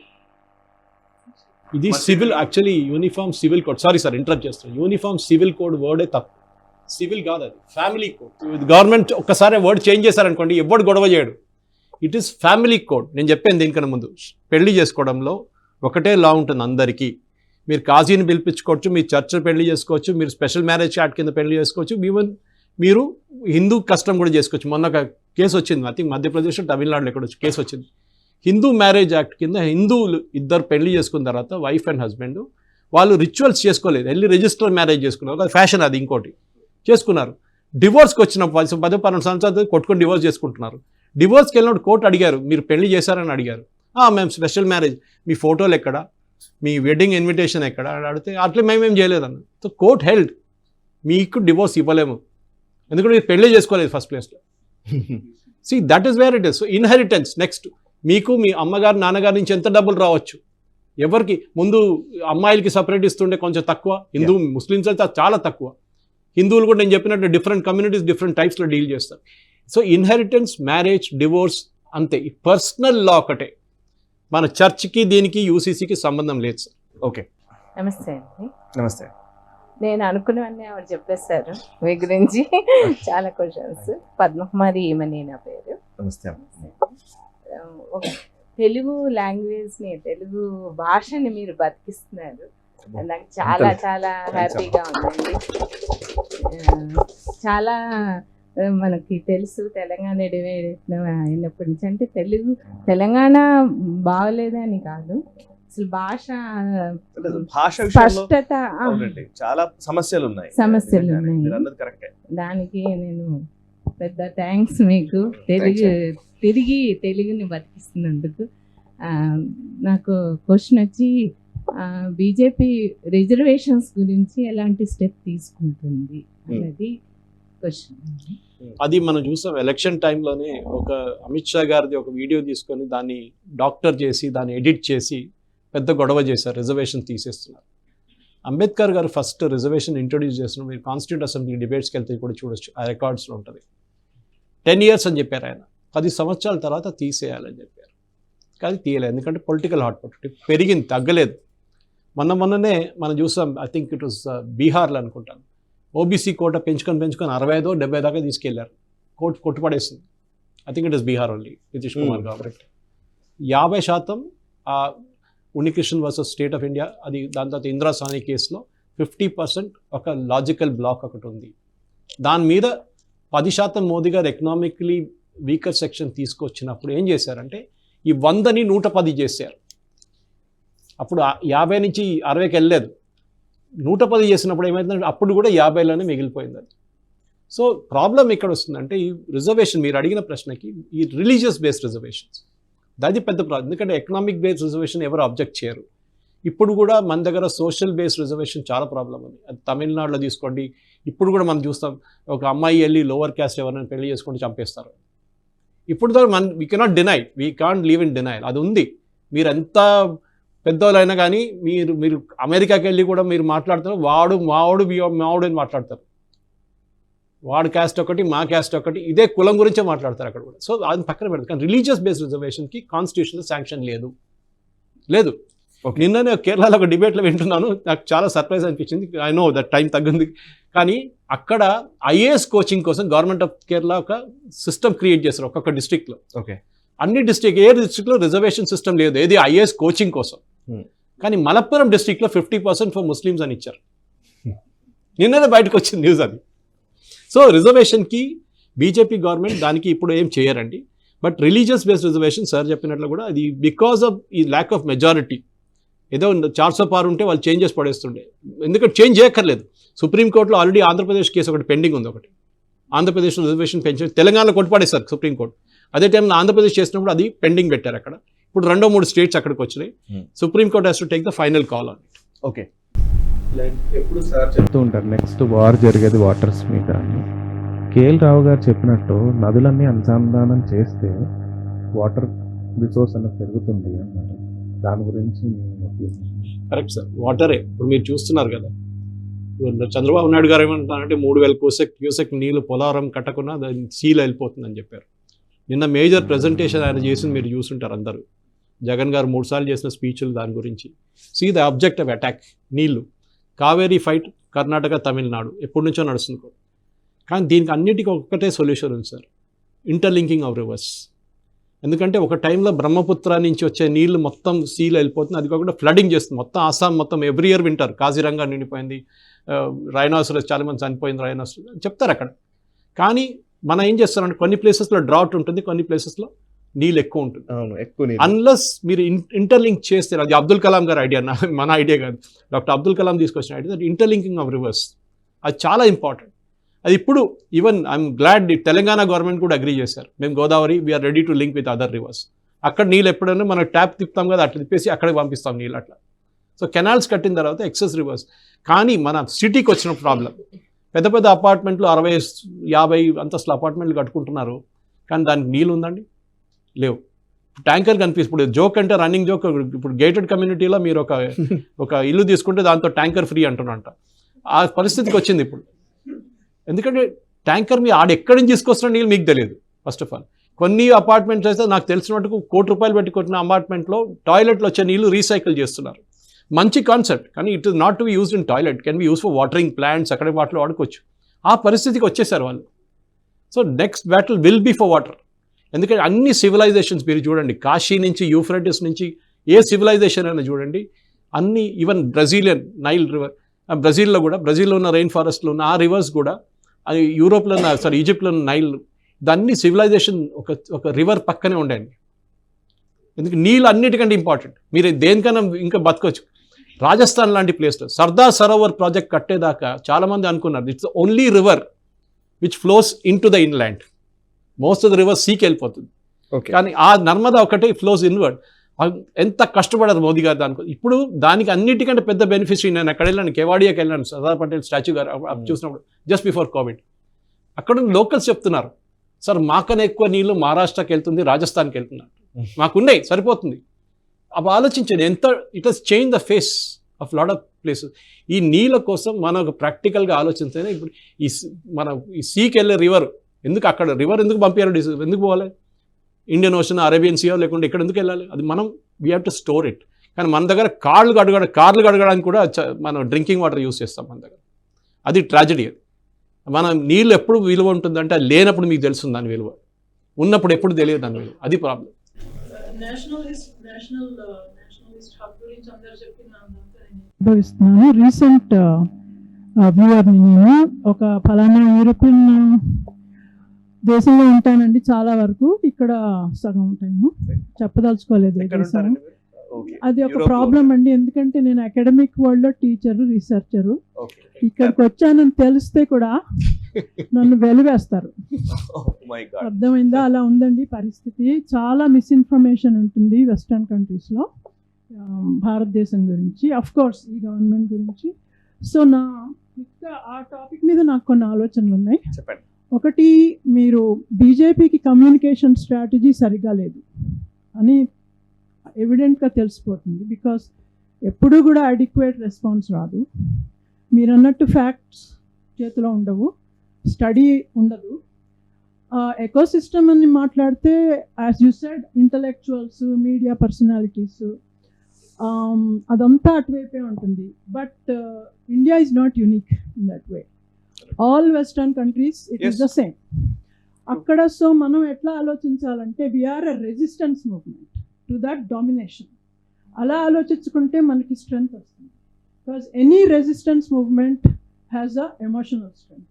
ఇది civil, actually uniform civil code. Sorry sir interrupt చేస్తాను. యూనిఫామ్ సివిల్ కోడ్ వర్డే తప్పు, సివిల్ కాదు అది, ఫ్యామిలీ కోడ్. గవర్నమెంట్ ఒక్కసారి వర్డ్ చేంజ్ చేశారనుకోండి ఎవడు గొడవ చేయడు. It is family code. నేను చెప్పాను దీనికన్నా ముందు, పెళ్లి చేసుకోవడంలో ఒకటే లా ఉంటుంది అందరికీ. మీరు కాజీని పిలిపించుకోవచ్చు, మీరు చర్చ్ పెళ్లి చేసుకోవచ్చు, మీరు స్పెషల్ మ్యారేజ్ యాక్ట్ కింద పెళ్లి చేసుకోవచ్చు, ఈవెన్ మీరు హిందూ కస్టమ్ కూడా చేసుకోవచ్చు. మొన్న ఒక కేసు వచ్చింది, ఐ థింక్ మధ్యప్రదేశ్లో, తమిళనాడులో ఎక్కడ కేసు వచ్చింది. హిందూ మ్యారేజ్ యాక్ట్ కింద హిందువులు ఇద్దరు పెళ్లి చేసుకున్న తర్వాత వైఫ్ అండ్ హస్బెండ్ వాళ్ళు రిచువల్స్ చేసుకోలేదు, వెళ్ళి రిజిస్టర్ మ్యారేజ్ చేసుకున్నారు. అది ఫ్యాషన్, అది ఇంకోటి చేసుకున్నారు. డివోర్స్కి వచ్చినప్పుడు 10-12 సంవత్సరాలు కొట్టుకొని డివోర్స్ చేసుకుంటున్నారు. డివోర్స్కి వెళ్ళినప్పుడు కోర్టు అడిగారు, మీరు పెళ్లి చేశారని అడిగారు. మేము స్పెషల్ మ్యారేజ్, మీ ఫోటోలు ఎక్కడ, మీ వెడ్డింగ్ ఇన్విటేషన్ ఎక్కడ అని అడిగితే అట్లే మేమేం చేయలేదన్న. సో కోర్ట్ హెల్డ్ మీకు డివోర్స్ ఇవ్వలేము, ఎందుకంటే మీరు పెళ్లి చేసుకోలేదు ఫస్ట్ ప్లేస్లో. See that is where it is. So inheritance next, మీకు మీ అమ్మగారు నాన్నగారి నుంచి ఎంత డబ్బులు రావచ్చు, ఎవరికి ముందు అమ్మాయిలకి సపరేట్ ఇస్తుండే కొంచెం తక్కువ, హిందూ ముస్లిమ్స్ అయితే చాలా తక్కువ. హిందువులు కూడా నేను చెప్పినట్టు డిఫరెంట్ కమ్యూనిటీస్ డిఫరెంట్ టైప్స్లో డీల్ చేస్తారు. సో ఇన్హెరిటెన్స్, మ్యారేజ్, డివోర్స్ అంతే. ఈ పర్సనల్ లా ఒకటే, మన చర్చ్కి దీనికి యూసీసీకి సంబంధం లేదు సార్. ఓకే, నమస్తే అండి. నమస్తే. నేను అనుకున్నవన్నీ ఆవిడ చెప్పేశారు మీ గురించి. చాలా క్వశ్చన్స్. పద్మకుమారి ఈమని నా పేరు. నమస్తే. తెలుగు లాంగ్వేజ్ని, తెలుగు భాషని మీరు బతికిస్తున్నారు. నాకు చాలా చాలా హ్యాపీగా ఉందండి. చాలా మనకి తెలుసు తెలంగాణ డివైడ్ అయినప్పటి నుంచి, అంటే తెలంగాణ బాగలేదని కాదు, అసలు భాష స్పష్టత, చాలా సమస్యలు ఉన్నాయి. దానికి నేను పెద్ద థ్యాంక్స్ మీకు, తెలుగుని బతికిస్తున్నందుకు. నాకు క్వశ్చన్ వచ్చి, బీజేపీ రిజర్వేషన్స్ గురించి ఎలాంటి స్టెప్ తీసుకుంటుంది అనేది క్వశ్చన్. అది మనం చూసాం ఎలక్షన్ టైంలోనే, ఒక అమిత్ షా గారిది ఒక వీడియో తీసుకొని దాన్ని డాక్టర్ చేసి దాన్ని ఎడిట్ చేసి పెద్ద గొడవ చేశారు, రిజర్వేషన్ తీసేస్తున్నారు. అంబేద్కర్ గారు ఫస్ట్ రిజర్వేషన్ ఇంట్రొడ్యూస్ చేస్తున్నారు. మీరు కాన్స్టిట్యూట్ అసెంబ్లీ డిబేట్స్కి వెళ్తే కూడా చూడొచ్చు, ఆ రికార్డ్స్లో ఉంటుంది. 10 years అని చెప్పారు ఆయన, 10 సంవత్సరాల తర్వాత తీసేయాలని చెప్పారు. కానీ తీయలేదు, ఎందుకంటే పొలిటికల్ హాట్ పొటాటో పెరిగింది, తగ్గలేదు. మొన్ననే మనం చూసాం, ఐ థింక్ ఇట్ వాస్ బీహార్లో అనుకుంటాను, ఓబీసీ కోట పెంచుకొని 65-70 దాకా తీసుకెళ్లారు. కోర్టు కొట్టుపడేసింది. I think it is Bihar only, Nitish Kumar government. 50% Unnikrishnan versus state of India, అది. దాని తర్వాత ఇందిరా సాని కేసులో 50% ఒక లాజికల్ బ్లాక్ ఒకటి ఉంది. దాని మీద 10% మోదీ గారు ఎకనామికలీ వీకర్ సెక్షన్ తీసుకొచ్చినప్పుడు ఏం చేశారంటే, ఈ 100ని 110 చేశారు. అప్పుడు 50 నుంచి 60కి వెళ్ళలేదు, 110 చేసినప్పుడు ఏమైందంటే అప్పుడు కూడా 50లోనే మిగిలిపోయింది అది. సో ప్రాబ్లం ఎక్కడ వస్తుందంటే, ఈ రిజర్వేషన్ మీరు అడిగిన ప్రశ్నకి, ఈ రిలీజియస్ బేస్డ్ రిజర్వేషన్స్, అది పెద్ద ప్రాబ్లం. ఎందుకంటే ఎకనామిక్ బేస్డ్ రిజర్వేషన్ ఎవరు అబ్జెక్ట్ చేయరు. ఇప్పుడు కూడా మన దగ్గర సోషల్ బేస్డ్ రిజర్వేషన్ చాలా ప్రాబ్లం ఉంది. అది తమిళనాడులో తీసుకోండి, ఇప్పుడు కూడా మనం చూస్తాం, ఒక అమ్మాయి వెళ్ళి లోవర్ క్యాస్ట్ ఎవరైనా పెళ్లి చేసుకుంటే చంపేస్తారు. ఇప్పుడు we cannot deny, we can't leave in denial. అది ఉంది. మీరు ఎంత పెద్దోళ్ళైనా కానీ మీరు అమెరికాకి వెళ్ళి కూడా మీరు మాట్లాడుతున్నారు వాడు మావాడు మావాడు అని మాట్లాడతారు. వాడు క్యాస్ట్ ఒకటి, మా క్యాస్ట్ ఒకటి, ఇదే కులం గురించే మాట్లాడతారు అక్కడ కూడా. సో అది పక్కన పెడతారు. కానీ రిలీజియస్ బేస్డ్ రిజర్వేషన్కి కాన్స్టిట్యూషన్లో శాంక్షన్ లేదు. నిన్ననే కేరళలో ఒక డిబేట్లో వింటున్నాను, నాకు చాలా సర్ప్రైజ్ అనిపించింది. ఐ నో దట్ టైం తగ్గింది, కానీ అక్కడ ఐఏఎస్ కోచింగ్ కోసం గవర్నమెంట్ ఆఫ్ కేరళ ఒక సిస్టమ్ క్రియేట్ చేస్తారు ఒక్కొక్క డిస్ట్రిక్ట్లో. ఓకే, అన్ని ఏ డిస్ట్రిక్ట్లో రిజర్వేషన్ సిస్టమ్ లేదు, ఏది ఐఏఎస్ కోచింగ్ కోసం. కానీ మలప్పురం డిస్ట్రిక్ట్లో 50% ఫర్ ముస్లిమ్స్ అని ఇచ్చారు. నిన్ననే బయటకు వచ్చింది న్యూస్ అది. సో రిజర్వేషన్కి బీజేపీ గవర్నమెంట్ దానికి ఇప్పుడు ఏం చేయరండి. But religious based reservation sir చెప్పినట్లు కూడా అది బికాస్ ఆఫ్ ఈ ల్యాక్ ఆఫ్ మెజారిటీ. ఏదో 400 పారు ఉంటే వాళ్ళు చేంజ్ చేసి పడేస్తుండే, ఎందుకంటే చేంజ్ చేయక్కర్లేదు. సుప్రీంకోర్టులో ఆల్రెడీ ఆంధ్రప్రదేశ్ కేసు ఒకటి పెండింగ్ ఉంది. ఒకటి ఆంధ్రప్రదేశ్లో రిజర్వేషన్ పెంచి తెలంగాణలో కొట్టుపడేస్తారు సుప్రీంకోర్టు. అదే టైంలో ఆంధ్రప్రదేశ్ చేసినప్పుడు అది పెండింగ్ పెట్టారు అక్కడ. ఇప్పుడు 2-3 స్టేట్స్ అక్కడికి వచ్చినాయి. Supreme court has to take the final call on it. Okay. Like ఎప్పుడు సార్ చెప్తూ ఉంటారు నెక్స్ట్ వార్ జరిగేది వాటర్స్ మీద అని. కేఎల్ రావు గారు చెప్పినట్టు నదులన్నీ అనుసంధానం చేస్తే వాటర్ రిసోర్స్ అనేది పెరుగుతుంది అన్నారు. దాని గురించి కరెక్ట్ సార్, వాటరే ఇప్పుడు మీరు చూస్తున్నారు కదా. చంద్రబాబు నాయుడు గారు ఏమంటున్నారంటే 3000 క్యూసెక్ నీళ్ళు పోలవరం కట్టకుండా సీలో వెళ్ళిపోతుందని చెప్పారు. నిన్న మేజర్ ప్రెజెంటేషన్ ఆయన చేసింది మీరు చూసుంటారు అందరూ. జగన్ గారు 3 సార్లు చేసిన స్పీచ్లు దాని గురించి. సీ ద ఆబ్జెక్టివ్ అటాక్ నీళ్లు. కావేరీ ఫైట్ కర్ణాటక తమిళనాడు ఎప్పటి నుంచో నడుస్తుంది కూడా. కానీ దీనికి అన్నిటికీ ఒక్కటే సొల్యూషన్ ఉంది సార్, ఇంటర్లింకింగ్ ఆఫ్ రివర్స్. ఎందుకంటే ఒక టైంలో బ్రహ్మపుత్ర నుంచి వచ్చే నీళ్లు మొత్తం సీలో వెళ్ళిపోతుంది. అది కాకుండా ఫ్లడింగ్ చేస్తుంది మొత్తం ఆసాం మొత్తం. ఎవ్రీ ఇయర్ వింటారు కాజీరంగా నిండిపోయింది, రైనోసరస్ చాలా మంది చనిపోయింది రైనోసరస్ చెప్తారు అక్కడ. కానీ మనం ఏం చేస్తారంటే కొన్ని ప్లేసెస్లో డ్రాట్ ఉంటుంది, కొన్ని ప్లేసెస్లో నీళ్ళు ఎక్కువ ఉంటుంది. అన్లెస్ మీరు ఇంటర్లింక్ చేస్తే, అది అబ్దుల్ కలాం గారి ఐడియా, మన ఐడియా కాదు, డాక్టర్ అబ్దుల్ కలాం తీసుకొచ్చిన ఐడియా, ఇంటర్లింకింగ్ ఆఫ్ రివర్స్. అది చాలా ఇంపార్టెంట్. అది ఇప్పుడు even I'm glad Telangana government కూడా అగ్రీ చేశారు. మేము Godavari we're ready to link with other rivers. అక్కడ నీళ్ళు ఎప్పుడైనా మనం ట్యాప్ తిప్పుతాం కదా, అట్లా తిప్పేసి అక్కడికి పంపిస్తాం నీళ్ళు అట్లా. సో కెనాల్స్ కట్టిన తర్వాత ఎక్సెస్ రివర్స్. కానీ మన సిటీకి వచ్చిన ప్రాబ్లం, పెద్ద పెద్ద అపార్ట్మెంట్లు 60-50 అంతస్తుల అపార్ట్మెంట్లు కట్టుకుంటున్నారు, కానీ దానికి నీళ్ళు ఉందండి? లేవు. ట్యాంకర్ కనిపిస్తుంది. ఇప్పుడు జోక్ అంటే రన్నింగ్ జోక్. ఇప్పుడు గేటెడ్ కమ్యూనిటీలో మీరు ఒక ఇల్లు తీసుకుంటే దాంతో ట్యాంకర్ ఫ్రీ అంటున్నంట. ఆ పరిస్థితికి వచ్చింది ఇప్పుడు. ఎందుకంటే ట్యాంకర్ మీ ఎక్కడి నుంచి తీసుకొస్తున్న నీళ్ళు మీకు తెలియదు. ఫస్ట్ ఆఫ్ ఆల్ కొన్ని అపార్ట్మెంట్స్ అయితే నాకు తెలిసిన మటుకు ₹1 కోటి పెట్టి కొట్టిన అపార్ట్మెంట్లో టాయిలెట్లో వచ్చే నీళ్ళు రీసైకిల్ చేస్తున్నారు. మంచి కాన్సెప్ట్, కానీ it is not to be used in toilet, can be use for watering plants, అక్కడ వాటిలో వాడుకోవచ్చు. ఆ పరిస్థితికి వచ్చేసారు వాళ్ళు. So next battle will be for water. ఎందుకంటే అన్ని సివిలైజేషన్స్ మీరు చూడండి, కాశీ నుంచి యూఫ్రటిస్ నుంచి ఏ సివిలైజేషన్ అయినా చూడండి, అన్ని ఈవెన్ బ్రెజిలియన్ నైల్ రివర్, బ్రెజిల్లో కూడా, బ్రెజిల్లో ఉన్న రెయిన్ ఫారెస్ట్లో ఉన్న ఆ రివర్స్ కూడా, అది యూరోప్లో ఉన్న ఈజిప్ట్లో ఉన్న నైల్, దాన్ని సివిలైజేషన్ ఒక రివర్ పక్కనే ఉండండి. ఎందుకంటే నీళ్ళు అన్నిటికంటే ఇంపార్టెంట్. మీరు దేనికైనా ఇంకా బతకొచ్చు. రాజస్థాన్ లాంటి ప్లేస్లో సర్దార్ సరోవర్ ప్రాజెక్ట్ కట్టేదాకా చాలామంది అనుకున్నారు it's only river which flows into the inland. Most of the river సీకి వెళ్ళిపోతుంది. కానీ ఆ నర్మదా ఒకటి ఫ్లోస్ ఇన్వర్డ్. ఎంత కష్టపడారు మోదీ గారు దానికి. ఇప్పుడు దానికి అన్నిటికంటే పెద్ద బెనిఫిషరీ. నేను అక్కడ వెళ్ళాను, కేవాడియాకి వెళ్ళాను, సర్దార్ పటేల్ స్టాచ్యూ గారు చూసినప్పుడు జస్ట్ బిఫోర్ కోవిడ్. అక్కడ లోకల్స్ చెప్తున్నారు, సార్ మాకన్నా ఎక్కువ నీళ్ళు మహారాష్ట్రకి వెళ్తుంది, రాజస్థాన్కి వెళ్తున్నారు, మాకున్నాయి సరిపోతుంది. అప్పుడు ఆలోచించండి ఎంత it has change the face of lot of places. ఈ నీళ్ళ కోసం మనం ఒక ప్రాక్టికల్గా ఆలోచిస్తేనే ఇప్పుడు ఈ సీకి వెళ్ళే రివర్ ఎందుకు, అక్కడ రివర్ ఎందుకు పంపించారు, ఎందుకు పోవాలి? ఇండియన్ ఓషన్, అరేబియన్ సీ లేకుంటే ఇక్కడ ఎందుకు వెళ్ళాలి? అది మనం we have to store it. కానీ మన దగ్గర కార్లు కడగడానికి కూడా మనం డ్రింకింగ్ వాటర్ యూస్ చేస్తాం మన దగ్గర. అది ట్రాజడీ. అది మనం నీళ్ళు ఎప్పుడు విలువ ఉంటుందంటే అది లేనప్పుడు మీకు తెలుస్తుంది దాని విలువ, ఉన్నప్పుడు ఎప్పుడు తెలియదు దాని విలువ. అది ప్రాబ్లం. భావిస్తున్నాను. రీసెంట్ వ్యూవర్ని నేను ఒక ఫలానా యూరోపియన్ దేశంలో ఉంటానండి చాలా వరకు, ఇక్కడ సగం ఉంటాను, చెప్పదలుచుకోలేదు. అది ఒక ప్రాబ్లం అండి, ఎందుకంటే నేను అకాడమిక్ వరల్డ్ లో టీచరు, రీసెర్చరు. ఇక్కడికి వచ్చానని తెలిస్తే కూడా నన్ను వెలివేస్తారు. అర్థమైందా? అలా ఉందండి పరిస్థితి. చాలా మిస్ఇన్ఫర్మేషన్ ఉంటుంది వెస్టర్న్ కంట్రీస్లో భారతదేశం గురించి, అఫ్ కోర్స్ ఈ గవర్నమెంట్ గురించి. సో ఇంకా ఆ టాపిక్ మీద నాకు కొన్ని ఆలోచనలు ఉన్నాయి. ఒకటి, మీరు బీజేపీకి కమ్యూనికేషన్ స్ట్రాటజీ సరిగా లేదు అని ఎవిడెంట్గా తెలిసిపోతుంది. బికాస్ ఎప్పుడూ కూడా అడిక్వేట్ రెస్పాన్స్ రాదు. మీరు అన్నట్టు ఫ్యాక్ట్స్ చేతిలో ఉండవు, స్టడీ ఉండదు. ఎకోసిస్టమ్ అని మాట్లాడితే as you said intellectuals, media personalities, అదంతా అటువైపే ఉంటుంది. But India is not unique in that way. All western countries it is the same. అక్కడ సో మనం ఎట్లా ఆలోచించాలంటే we are a resistance movement to that domination. అలా ఆలోచించుకుంటే మనకి స్ట్రెంగ్త్ వస్తుంది. Because any resistance movement has a emotional strength.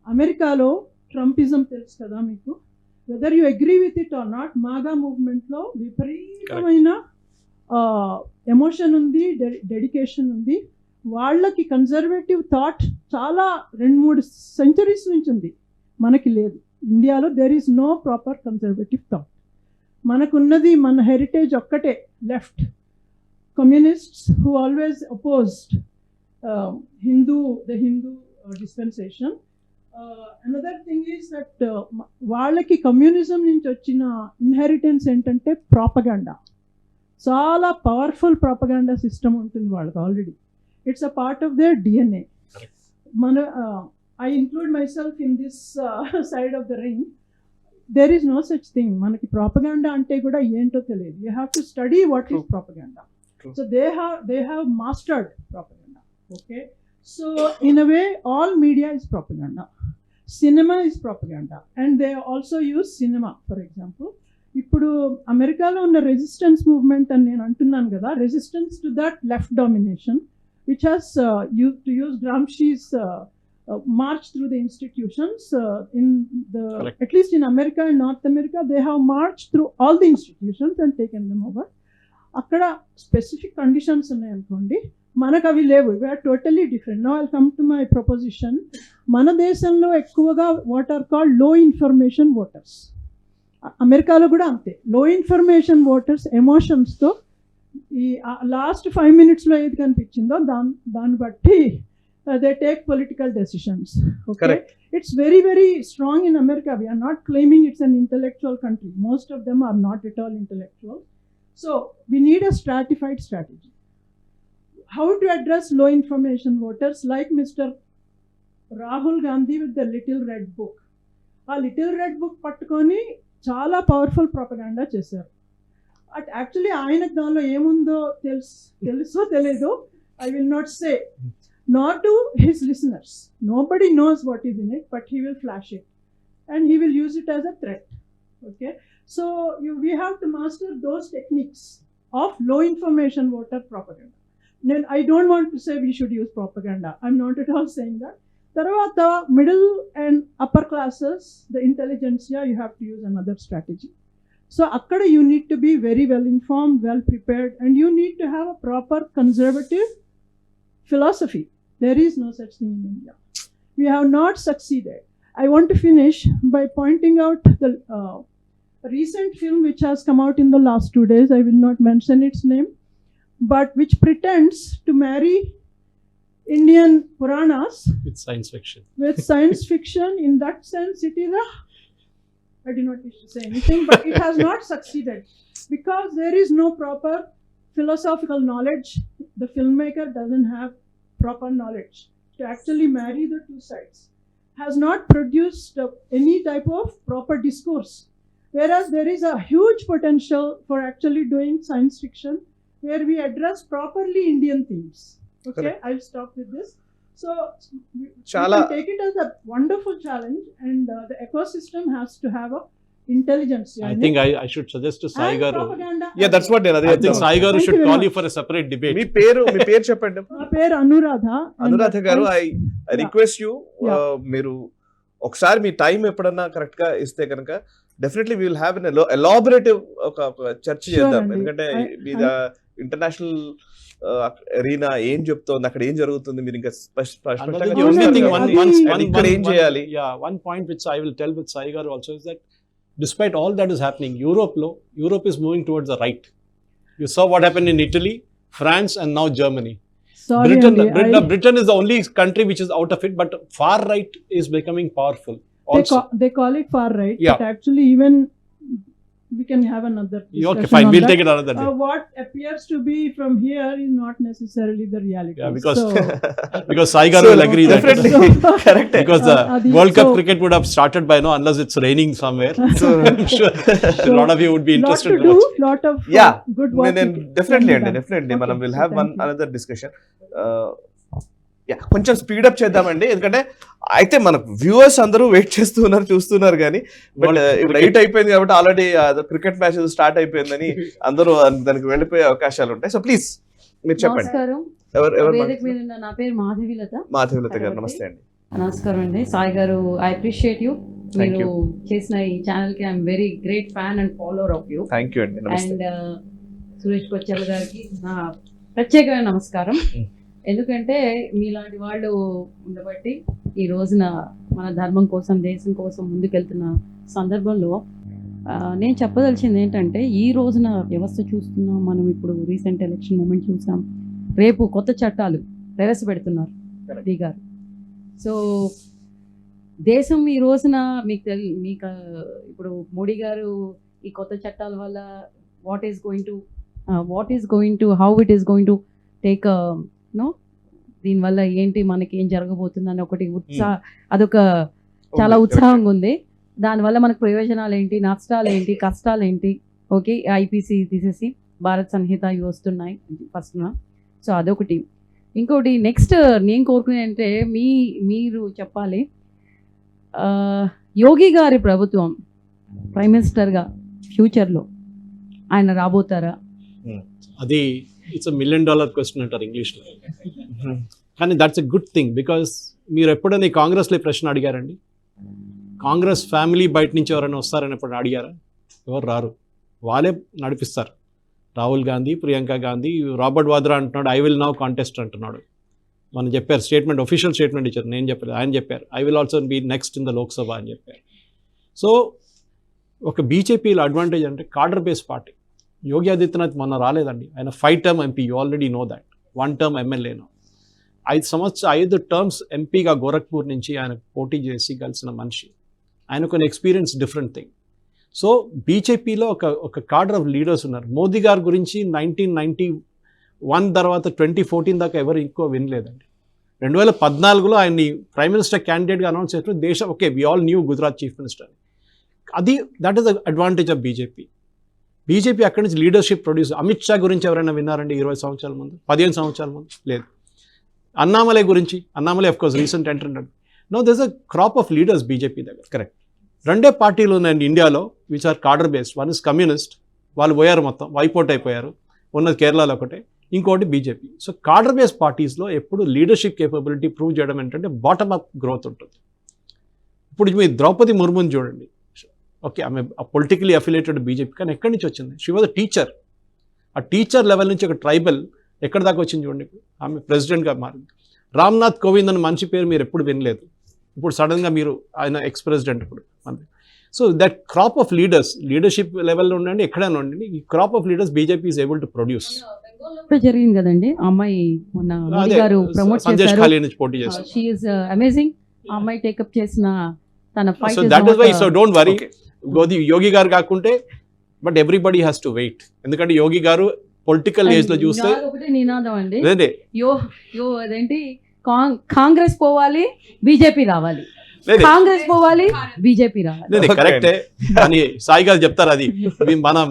అమెరికాలో Trumpism తెలుసు కదా మీకు, whether you agree with it or not, MAGA మూవ్మెంట్లో విపరీతమైన ఎమోషన్ ఉంది, డెడికేషన్ ఉంది. వాళ్ళకి కన్జర్వేటివ్ థాట్ చాలా 2-3 సెంచరీస్ నుంచి ఉంది, మనకి లేదు. ఇండియాలో there is no proper conservative thought. మనకున్నది మన హెరిటేజ్ ఒక్కటే, left communists who always opposed the Hindu dispensation. Another thing is that వాళ్ళకి కమ్యూనిజం నుంచి వచ్చిన ఇన్హెరిటెన్స్ ఏంటంటే ప్రాపగాండా. చాలా పవర్ఫుల్ ప్రాపగాండా సిస్టమ్ ఉంటుంది వాళ్ళకి already. It's a part of their DNA. మన I include myself in this side of the ring. There is no such thing. మనకి propaganda అంటే కూడా ఏంటో తెలియదు. You have to study what is propaganda. So they have mastered propaganda. Okay, so in a way all media is propaganda, cinema is propaganda, and they also use cinema. For example, ఇప్పుడు అమెరికాలో ఉన్న resistance movement అని నేను అంటున్నాను కదా, resistance to that left domination which has to use Gramsci's march through the institutions in the Correct. At least in America and North America they have marched through all the institutions and taken them over. అక్కడ specific conditions ఉన్నాయనుకోండి, మనకు అవి లేవు. We're totally different. Now I'll come to my proposition. మన దేశంలో ఎక్కువగా what are called low information voters. అమెరికాలో కూడా అంతే. లో ఇన్ఫర్మేషన్ ఓటర్స్ ఎమోషన్స్తో ఈ లాస్ట్ 5 minutesలో ఏది కనిపించిందో దాన్ని బట్టి they take political decisions. Okay, it's very very strong in America. We're not claiming it's an intellectual country. Most of them are not at all intellectual. So we need a stratified strategy. How to address low information voters like Mr. Rahul Gandhi with the Little Red Book. A Little Red Book పట్టుకొని చాలా powerful propaganda చేశారు. At actually ఆయనకు దానిలో ఏముందో తెలుసో తెలీదో, I will not say. Not to his listeners. Nobody knows what is in it, but he will flash it and he will use it as a threat. Okay. So we have to master those techniques of low information voter propaganda. Then I don't want to say we should use propaganda. I'm not at all saying that. Tarvata middle and upper classes, the intelligentsia, you have to use another strategy. So akkada you need to be very well informed, well prepared, and you need to have a proper conservative philosophy. There is no such thing in India. We have not succeeded. I want to finish by pointing out the recent film which has come out in the last 2 days. I will not mention its name, but which pretends to marry Indian Puranas with science fiction. With science fiction. In that sense, it is I do not wish to say anything, but it has not succeeded because there is no proper philosophical knowledge. The filmmaker doesn't have proper knowledge to actually marry the two sides. Has not produced any type of proper discourse. Whereas there is a huge potential for actually doing science fiction where we address properly Indian themes. Okay, correct. I'll stop with this. So we can take it as a wonderful challenge, and the ecosystem has to have a intelligence. I think I should suggest to Sai Garu. Yeah, that's what I think Sai Garu should call you for a separate debate. మీ పేరు చెప్పండి. నా పేరు అనురాధ. అనురాధ గారు, I request you, మీరు ఒకసారి మీ time ఎప్పుడన్నా correct గా ఇస్తే కనుక definitely we will have an elaborative ఒక చర్చ చేద్దాం. ఎందుకంటే మీద ఇంటర్నేషనల్ అరీనా ఏం చెప్తోంది, అక్కడ ఏం జరుగుతుంది, మీరు ఇంకా ఇక్కడ ఏం చేయాలి. One point which I will tell with Sai Garu also is that despite all that is happening, Europe is moving towards the right. You saw what happened in Italy, France, and now Germany. Britain is the only country which is out of it, but far right is becoming powerful also. They call it far right, Yeah. but actually even we can have another discussion Okay, fine. on We'll that. take it another day. What appears to be from here is not necessarily the reality. Yeah, because- So, Because Sai Garu will agree that. definitely correct. Because the Adi, World Cup so- cricket would have started by now unless it's raining somewhere. So I'm sure a lot of you would be lot interested to to do, watch. lot of Yeah. good work. నేను can definitely be అండి done. Definitely మనం Okay, will so have one thank you. Another discussion. కొంచెం speedup చేద్దామండి, ఎందుకంటే అయితే మనకు viewers అందరూ wait చేస్తున్నారు, చూస్తున్నారు, కానీ బట్ World ఇప్పుడు cricket. లైట్ అయిపోయింది కాబట్టి ఆల్రెడీ క్రికెట్ మ్యాచ్ స్టార్ట్ అయిపోయిందని అందరూ దానికి వెళ్ళిపోయే అవకాశాలు ఉంటాయి. సో ప్లీజ్ మీరు చెప్పండి. నమస్కారం. ఎవరు వేదిక మీద ఉన్న నా పేరు మాధవీలత. మాధవీలత గారు నమస్తే అండి. నమస్కారం అండి. సాయి గారు, ఐ అప్రిషియేట్ యూ. Thank మీరు చేసిన ఈ ఛానల్ కి I'm very great fan and follower of you. Thank you అండి. నమస్తే. అండ్ సురేష్ కొచ్చెల గారికి నా ప్రత్యేకమైన నమస్కారం. ఎందుకంటే మీలాంటి వాళ్ళు ఉండబట్టి ఈ రోజున మన ధర్మం కోసం, దేశం కోసం ముందుకెళ్తున్న సందర్భంలో నేను చెప్పదలిచింది ఏంటంటే, ఈ రోజున వ్యవస్థ చూస్తున్నాం మనం. ఇప్పుడు రీసెంట్ ఎలక్షన్ మూమెంట్ చూసాం. రేపు కొత్త చట్టాలు ప్రవేశపెడుతున్నారు మోడీ గారు. సో దేశం ఈ రోజున మీకు ఇప్పుడు మోడీ గారు ఈ కొత్త చట్టాల వల్ల what is going to how it is going to take no, దీనివల్ల ఏంటి మనకి ఏం జరగబోతుందని ఒకటి అదొక చాలా ఉత్సాహంగా ఉంది. దానివల్ల మనకు ప్రయోజనాలు ఏంటి, నష్టాలు ఏంటి, కష్టాలు ఏంటి. ఓకే, ఐపీసీ తీసేసి భారత్ సంహిత ఇవి వస్తున్నాయి ఫస్ట్న. సో అదొకటి. ఇంకోటి నెక్స్ట్ నేను కోరుకునే అంటే మీరు చెప్పాలి, యోగి గారి ప్రభుత్వం ప్రైమ్ మినిస్టర్గా ఫ్యూచర్లో ఆయన రాబోతారా? అది ఇట్స్ $1 million క్వశ్చన్ అంటారు ఇంగ్లీష్లో. కానీ that's a good thing, because మీరు ఎప్పుడైనా ఈ కాంగ్రెస్లో ఈ ప్రశ్న అడిగారండి? కాంగ్రెస్ ఫ్యామిలీ బయట నుంచి ఎవరైనా వస్తారని ఎప్పుడు అడిగారా? ఎవరు రారు, వాళ్ళే నడిపిస్తారు. రాహుల్ గాంధీ, ప్రియాంక గాంధీ, రాబర్ట్ వాద్రా అంటున్నాడు ఐ విల్ నౌ కాంటెస్ట్ అంటున్నాడు. మనం చెప్పారు స్టేట్మెంట్, ఒఫీషియల్ స్టేట్మెంట్ ఇచ్చారు, నేను చెప్పలేదు, ఆయన చెప్పారు I will also be next in the Lok Sabha అని చెప్పారు. సో ఒక బీజేపీలో అడ్వాంటేజ్ అంటే cadre base party. Yogi Adityanath మొన్న రాలేదండి, ఆయన 5 term MP, you already know that. 1 term ఎమ్మెల్యేను, 5 terms ఎంపీగా గోరఖ్పూర్ నుంచి ఆయన పోటీ చేసి గెలిచిన మనిషి. ఆయన కొన్ని ఎక్స్పీరియన్స్ డిఫరెంట్ థింగ్. సో బీజేపీలో ఒక కార్డర్ ఆఫ్ లీడర్స్ ఉన్నారు. మోదీ గారి గురించి 1991 తర్వాత 2014 దాకా ఎవరు ఎక్కువ వినలేదండి. 2014లో ఆయన్ని ప్రైమ్ మినిస్టర్ క్యాండిడేట్గా అనౌన్స్ చేసిన దేశం, okay we all knew Gujarat chief minister. అది that is the advantage of BJP. BJP అక్కడి నుంచి లీడర్షిప్ ప్రొడ్యూస్. అమిత్ షా గురించి ఎవరైనా విన్నారండి 20 సంవత్సరాల ముందు, 15 సంవత్సరాల ముందు? లేదు. అన్నామలై గురించి, Annamalai of course recent enter. No this a crop of leaders BJP దగ్గర. కరెక్ట్. 2 పార్టీలు ఉన్నాయండి ఇండియాలో which are cadre based. One is communist, వాళ్ళు పోయారు, మొత్తం వైపౌట్ అయిపోయారు, ఉన్నది కేరళలో ఒకటే. ఇంకోటి బీజేపీ. సో కార్డర్ బేస్డ్ పార్టీస్లో ఎప్పుడు లీడర్షిప్ కేపబిలిటీ ప్రూవ్ చేయడం ఏంటంటే బాటమ్ అప్ గ్రోత్ ఉంటుంది. ఇప్పుడు మీరు ద్రౌపది ముర్ముని చూడండి, ఓకే ఆమె పొలిటికలీ అఫిలియేటెడ్ బీజేపీ, కానీ ఎక్కడి నుంచి వచ్చింది? She was a teacher. ఆ టీచర్ లెవెల్ నుంచి ఒక ట్రైబల్ ఎక్కడి దాకా వచ్చింది చూడండి. ఆమె ప్రెసిడెంట్గా మారింది. రామ్నాథ్ కోవింద్ అని మనిషి పేరు మీరు ఎప్పుడు వినలేదు, ఇప్పుడు సడన్గా మీరు ఆయన ఎక్స్ ప్రెసిడెంట్ ఇప్పుడు మనది. So that crop of leaders, leadership లెవెల్లో ఉండండి, ఎక్కడైనా ఉండండి, ఈ crop of leaders BJP is able to produce. జరిగింది కదండి, ఆ అమ్మాయి మొన్న మోడీ గారు ప్రమోట్ సందేశ్ చేశారు. ఖాళీ నుంచి పోటీ చేశారు. She is amazing. ఆ అమ్మాయి టేకప్ చేసిన తన fight. So that is why, so don't worry. Yogi గారు కాకుంటే, but everybody has to wait. ఎందుకంటే యోగి గారు పొలిటికల్ ఏజ్ లో చూస్తే ఒకటే నినాదం అండి, అదే అదేంటి, కాంగ్రెస్ పోవాలి, బీజేపీ రావాలి, లేదు కాంగ్రెస్ పోవాలి, బీజేపీ రావాలి. కరెక్టే, కానీ సాయి గారు చెప్తారు అది మనం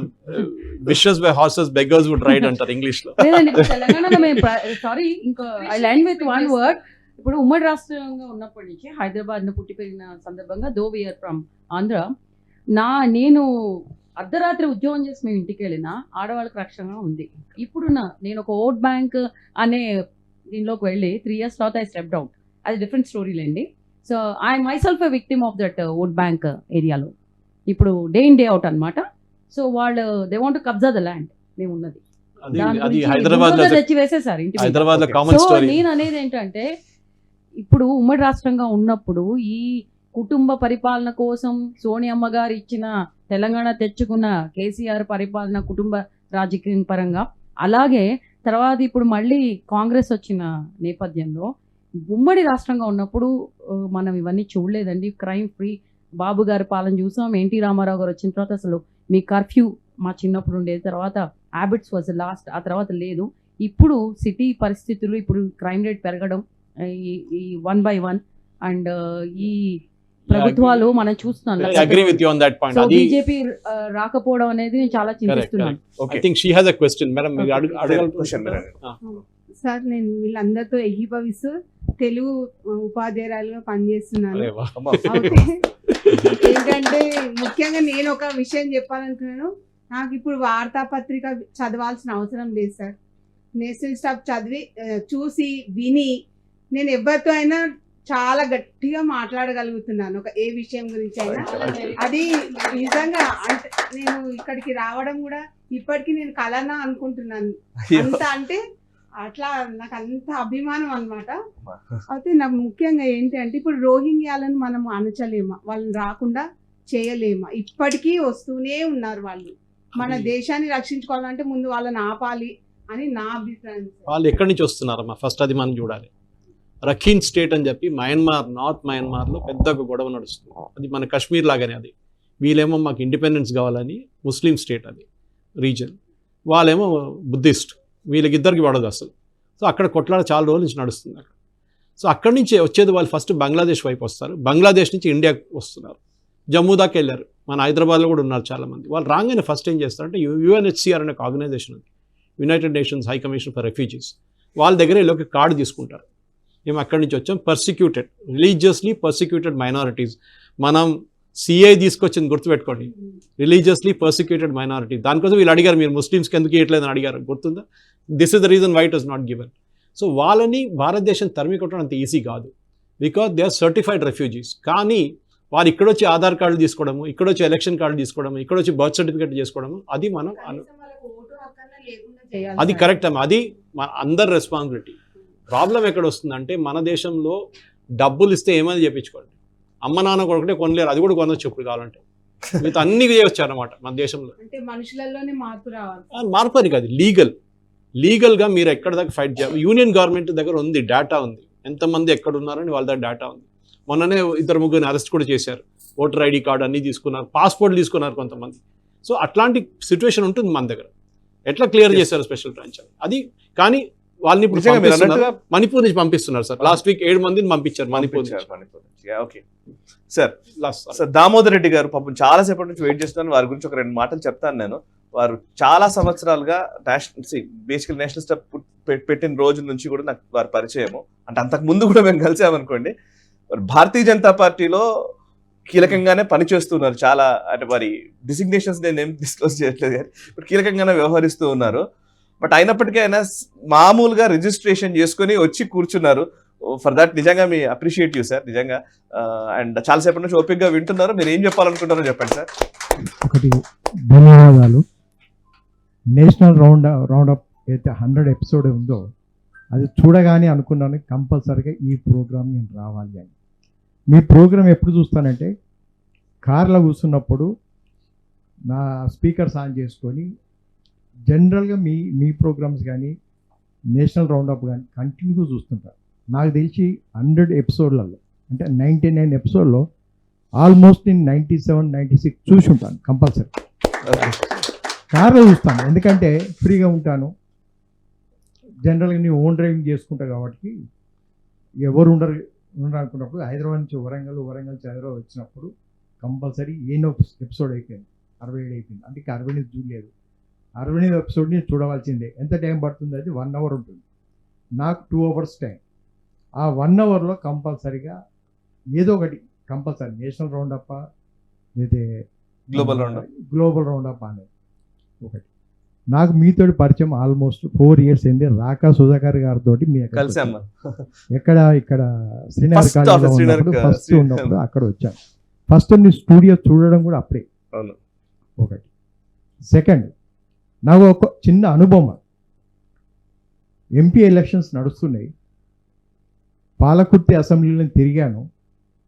wishes by horses beggars would ride అంటారు ఇంగ్లీష్ లో. లేదండి, తెలంగాణలో మేము సారీ ఇంకా I land with one word. ఇప్పుడు ఉమ్మడి రాష్ట్రంగా ఉన్నప్పటి నుంచి హైదరాబాద్ను పుట్టి పెరిగిన సందర్భంగా, దో వీఆర్ ఫ్రమ్ ఆంధ్ర, నేను అర్ధరాత్రి ఉద్యోగం చేసి మేము ఇంటికి వెళ్ళినా ఆడవాళ్ళకి రక్షణగా ఉంది. ఇప్పుడున్న నేను ఒక ఓట్ బ్యాంక్ అనే దీనిలోకి వెళ్ళి 3 years తర్వాత ఐ స్టెప్ డౌన్. అది డిఫరెంట్ స్టోరీలేండి. So I myself a victim of that vote bank ఏరియాలో. ఇప్పుడు డే ఇన్ డే అవుట్ అనమాట. సో వాళ్ళు దే వాంట్ టు కబ్జా ద ల్యాండ్ మేము ఉన్నది. అది హైదరాబాద్ లో తెచ్చి వేసేసారు ఇంటి. హైదరాబాద్ లో కామన్ సో స్టోరీ. నేను అనేది ఏంటంటే, ఇప్పుడు ఉమ్మడి రాష్ట్రంగా ఉన్నప్పుడు ఈ కుటుంబ పరిపాలన కోసం సోనియమ్మ గారు ఇచ్చిన తెలంగాణ తెచ్చుకున్న కేసీఆర్ పరిపాలన కుటుంబ రాజకీయం పరంగా, అలాగే తర్వాత ఇప్పుడు మళ్ళీ కాంగ్రెస్ వచ్చిన నేపథ్యంలో ఉమ్మడి రాష్ట్రంగా ఉన్నప్పుడు మనం ఇవన్నీ చూడలేదండి. క్రైమ్ ఫ్రీ బాబు గారి పాలన చూసాం. ఎన్టీ రామారావు గారు వచ్చిన తర్వాత అసలు మీ కర్ఫ్యూ మా చిన్నప్పుడు ఉండేది, తర్వాత హ్యాబిట్స్ వాజ్ లాస్ట్, ఆ తర్వాత లేదు. ఇప్పుడు సిటీ పరిస్థితులు, ఇప్పుడు క్రైమ్ రేట్ పెరగడం, ఈ 1 by 1 అండ్ ఈ ప్రభుత్వాలు మనం చూస్తున్నాం. Agree with you on that point. So అది బీజేపీ రాకపోవడం అనేది నేను చాలా చింతిస్తున్నాను. I think she has a question. Madam మీరు క్వశ్చన్ సార్, నేను వీళ్ళందరితో ఏకీభవిస్తూ తెలుగు ఉపాధ్యాయురాలుగా పనిచేస్తున్నాను. అయితే ఏంటంటే ముఖ్యంగా నేను ఒక విషయం చెప్పాలనుకున్నాను. నాకు ఇప్పుడు వార్తాపత్రిక చదవాల్సిన అవసరం లేదు సార్. నేషనల్ స్టాఫ్ చదివి చూసి విని నేను ఎవరితో అయినా చాలా గట్టిగా మాట్లాడగలుగుతున్నాను, ఒక ఏ విషయం గురించి అయినా. అది నిజంగా అంటే నేను ఇక్కడికి రావడం కూడా ఇప్పటికీ నేను కలనా అనుకుంటున్నాను. అంత అంటే అట్లా నాకు అంత అభిమానం అన్నమాట. అయితే నాకు ముఖ్యంగా ఏంటి అంటే ఇప్పుడు రోహింగ్యాలను మనం అణచలేమా, వాళ్ళని రాకుండా చేయలేమా? ఇప్పటికీ వస్తూనే ఉన్నారు వాళ్ళు. మన దేశాన్ని రక్షించుకోవాలంటే ముందు వాళ్ళని ఆపాలి అని నా అభిప్రాయం. వాళ్ళు ఎక్కడి నుంచి వస్తున్నారమ్మా ఫస్ట్ అది మనం చూడాలి. రఖీన్ స్టేట్ అని చెప్పి మయన్మార్, నార్త్ మయన్మార్లో పెద్ద ఒక గొడవ నడుస్తుంది. అది మన కాశ్మీర్ లాగానే. అది వీళ్ళేమో మాకు ఇండిపెండెన్స్ కావాలని ముస్లిం స్టేట్ అది రీజన్, వాళ్ళేమో బుద్ధిస్ట్, వీళ్ళకిద్దరికి పడదు అసలు. సో అక్కడ కొట్లాడ చాలా రోజుల నుంచి నడుస్తుంది అక్కడ. సో అక్కడి నుంచి వచ్చేది వాళ్ళు ఫస్ట్ బంగ్లాదేశ్ వైపు వస్తారు, బంగ్లాదేశ్ నుంచి ఇండియాకి వస్తున్నారు, జమ్మూ దాకా వెళ్ళారు, మన హైదరాబాద్లో కూడా ఉన్నారు చాలామంది. వాళ్ళు రాగానే ఫస్ట్ ఏం చేస్తారంటే UNHCR అనే ఒక ఆర్గనైజేషన్ ఉంది, United nations high commission for refugees, వాళ్ళ దగ్గర వీళ్ళకి కార్డు తీసుకుంటారు. మేము అక్కడి నుంచి వచ్చాం, పర్సిక్యూటెడ్, రిలీజియస్లీ పర్సిక్యూటెడ్ మైనారిటీస్. మనం CI తీసుకొచ్చింది గుర్తుపెట్టుకోండి, రిలీజియస్లీ పర్సిక్యూటెడ్ మైనారిటీ. దానికోసం వీళ్ళు అడిగారు మీరు ముస్లిమ్స్కి ఎందుకు ఇవ్వట్లేదని అడిగారు, గుర్తుందా? This is the reason why it was not given. So వాళ్ళని భారతదేశం తరిమి కొట్టడం అంత ఈజీ కాదు, because they are certified refugees. కానీ వాళ్ళు ఇక్కడొచ్చి ఆధార్ కార్డు తీసుకోవడము, ఇక్కడొచ్చి ఎలక్షన్ కార్డు తీసుకోవడము, ఇక్కడొచ్చి బర్త్ సర్టిఫికేట్ చేసుకోవడము, అది మనం అది కరెక్ట్ అమ్మా, అది మన అందరి రెస్పాన్సిబిలిటీ. ప్రాబ్లం ఎక్కడ వస్తుందంటే మన దేశంలో డబ్బులు ఇస్తే ఏమైనా చేయించుకోండి, అమ్మ నాన్న ఒకటే కొనలేరు, అది కూడా కొనవచ్చు ఇప్పుడు కావాలంటే. మీతో అన్ని చేయవచ్చు అన్నమాట మన దేశంలో. అంటే మనుషులలోనే మార్పు రావాలి. మార్పు అని కాదు, లీగల్గా మీరు ఎక్కడ దాకా ఫైట్ చేయాలి. యూనియన్ గవర్నమెంట్ దగ్గర ఉంది, డేటా ఉంది, ఎంతమంది ఎక్కడ ఉన్నారని వాళ్ళ దగ్గర డేటా ఉంది. మొన్ననే 2-3 అరెస్ట్ కూడా చేశారు, ఓటర్ ID కార్డు అన్నీ తీసుకున్నారు, పాస్పోర్ట్ తీసుకున్నారు కొంతమంది. సో అట్లాంటి సిచ్యువేషన్ ఉంటుంది మన దగ్గర. ఎట్లా క్లియర్ చేశారు స్పెషల్ బ్రాంచ్ అది. కానీ వాళ్ళని ఇప్పుడు మణిపూర్ నుంచి పంపిస్తున్నారు సార్. లాస్ట్ వీక్ 7 మందిని పంపించారు మణిపూర్ నుంచి. Okay sir, sir Damodar Reddy గారు పాపం చాలా సేపటి నుంచి వెయిట్ చేస్తున్నాను, వారి గురించి ఒక 2 మాటలు చెప్తాను నేను. వారు చాలా సంవత్సరాలుగా బేసికల్ నేషనల్ స్టాఫ్ పెట్టిన రోజుల నుంచి కూడా నాకు వారి పరిచయము, అంటే అంతకు ముందు కూడా మేము కలిసామనుకోండి. భారతీయ జనతా పార్టీలో కీలకంగానే పనిచేస్తున్నారు చాలా, అంటే వారి డిసిగ్నేషన్స్ నేను ఏం డిస్క్లోజ్ చేయట్లేదు కానీ ఇప్పుడు కీలకంగానే వ్యవహరిస్తూ ఉన్నారు. బట్ అయినప్పటికీ ఆయన మామూలుగా రిజిస్ట్రేషన్ చేసుకొని వచ్చి కూర్చున్నారు. ఫర్ దాట్ నిజంగా మీ అప్రిషియేట్ యూ సార్, నిజంగా. అండ్ చాలాసేపటి నుంచి ఓపిక్గా వింటున్నారు. మీరు ఏం చెప్పాలనుకుంటారో చెప్పండి సార్. ఒకటి ధన్యవాదాలు. నేషనల్ రౌండప్ అయితే 100 ఎపిసోడ్ ఉందో అది చూడగానే అనుకున్నాను కంపల్సరీగా ఈ ప్రోగ్రామ్ నేను రావాలి అని. మీ ప్రోగ్రామ్ ఎప్పుడు చూస్తానంటే కార్లో కూర్చున్నప్పుడు నా స్పీకర్స్ ఆన్ చేసుకొని జనరల్గా మీ ప్రోగ్రామ్స్ కానీ నేషనల్ రౌండప్ కానీ కంటిన్యూగా చూస్తుంటాను. నాకు తెలిసి 100 ఎపిసోడ్లలో అంటే 99 ఎపిసోడ్లో ఆల్మోస్ట్ నేను 97-96 చూసి ఉంటాను కంపల్సరీ. కార్లో చూస్తాను, ఎందుకంటే ఫ్రీగా ఉంటాను. జనరల్గా నేను ఓన్ డ్రైవింగ్ చేసుకుంటా కాబట్టి ఎవరు ఉండరు అనుకున్నప్పుడు హైదరాబాద్ నుంచి వరంగల్ నుంచి హైదరాబాద్ వచ్చినప్పుడు కంపల్సరీ ఏనో ఎపిసోడ్ అయిపోయింది, 67 అయిపోయింది. అందుకే 68 చూడలేదు. 68 ఎపిసోడ్ని చూడవలసిందే. ఎంత టైం పడుతుంది? అది 1 అవర్ ఉంటుంది. నాకు 2 అవర్స్ టైం. ఆ 1 అవర్లో కంపల్సరీగా ఏదో ఒకటి కంపల్సరీ నేషనల్ రౌండప్ అయితే గ్లోబల్ రౌండప్ అనేది ఒకటి. నాకు మీతో పరిచయం ఆల్మోస్ట్ 4 years అయింది. రాకా సుధాకర్ గారితో ఇక్కడ శ్రీనగర్ కాలేజీలో ఫస్ట్ ఉన్నప్పుడు అక్కడ వచ్చాను. ఫస్ట్ నీ స్టూడియో చూడడం కూడా అప్పుడే ఒకటి. సెకండ్, నాకు ఒక చిన్న అనుభవం. MP ఎలక్షన్స్ నడుస్తున్నాయి, పాలకుర్తి అసెంబ్లీలో తిరిగాను.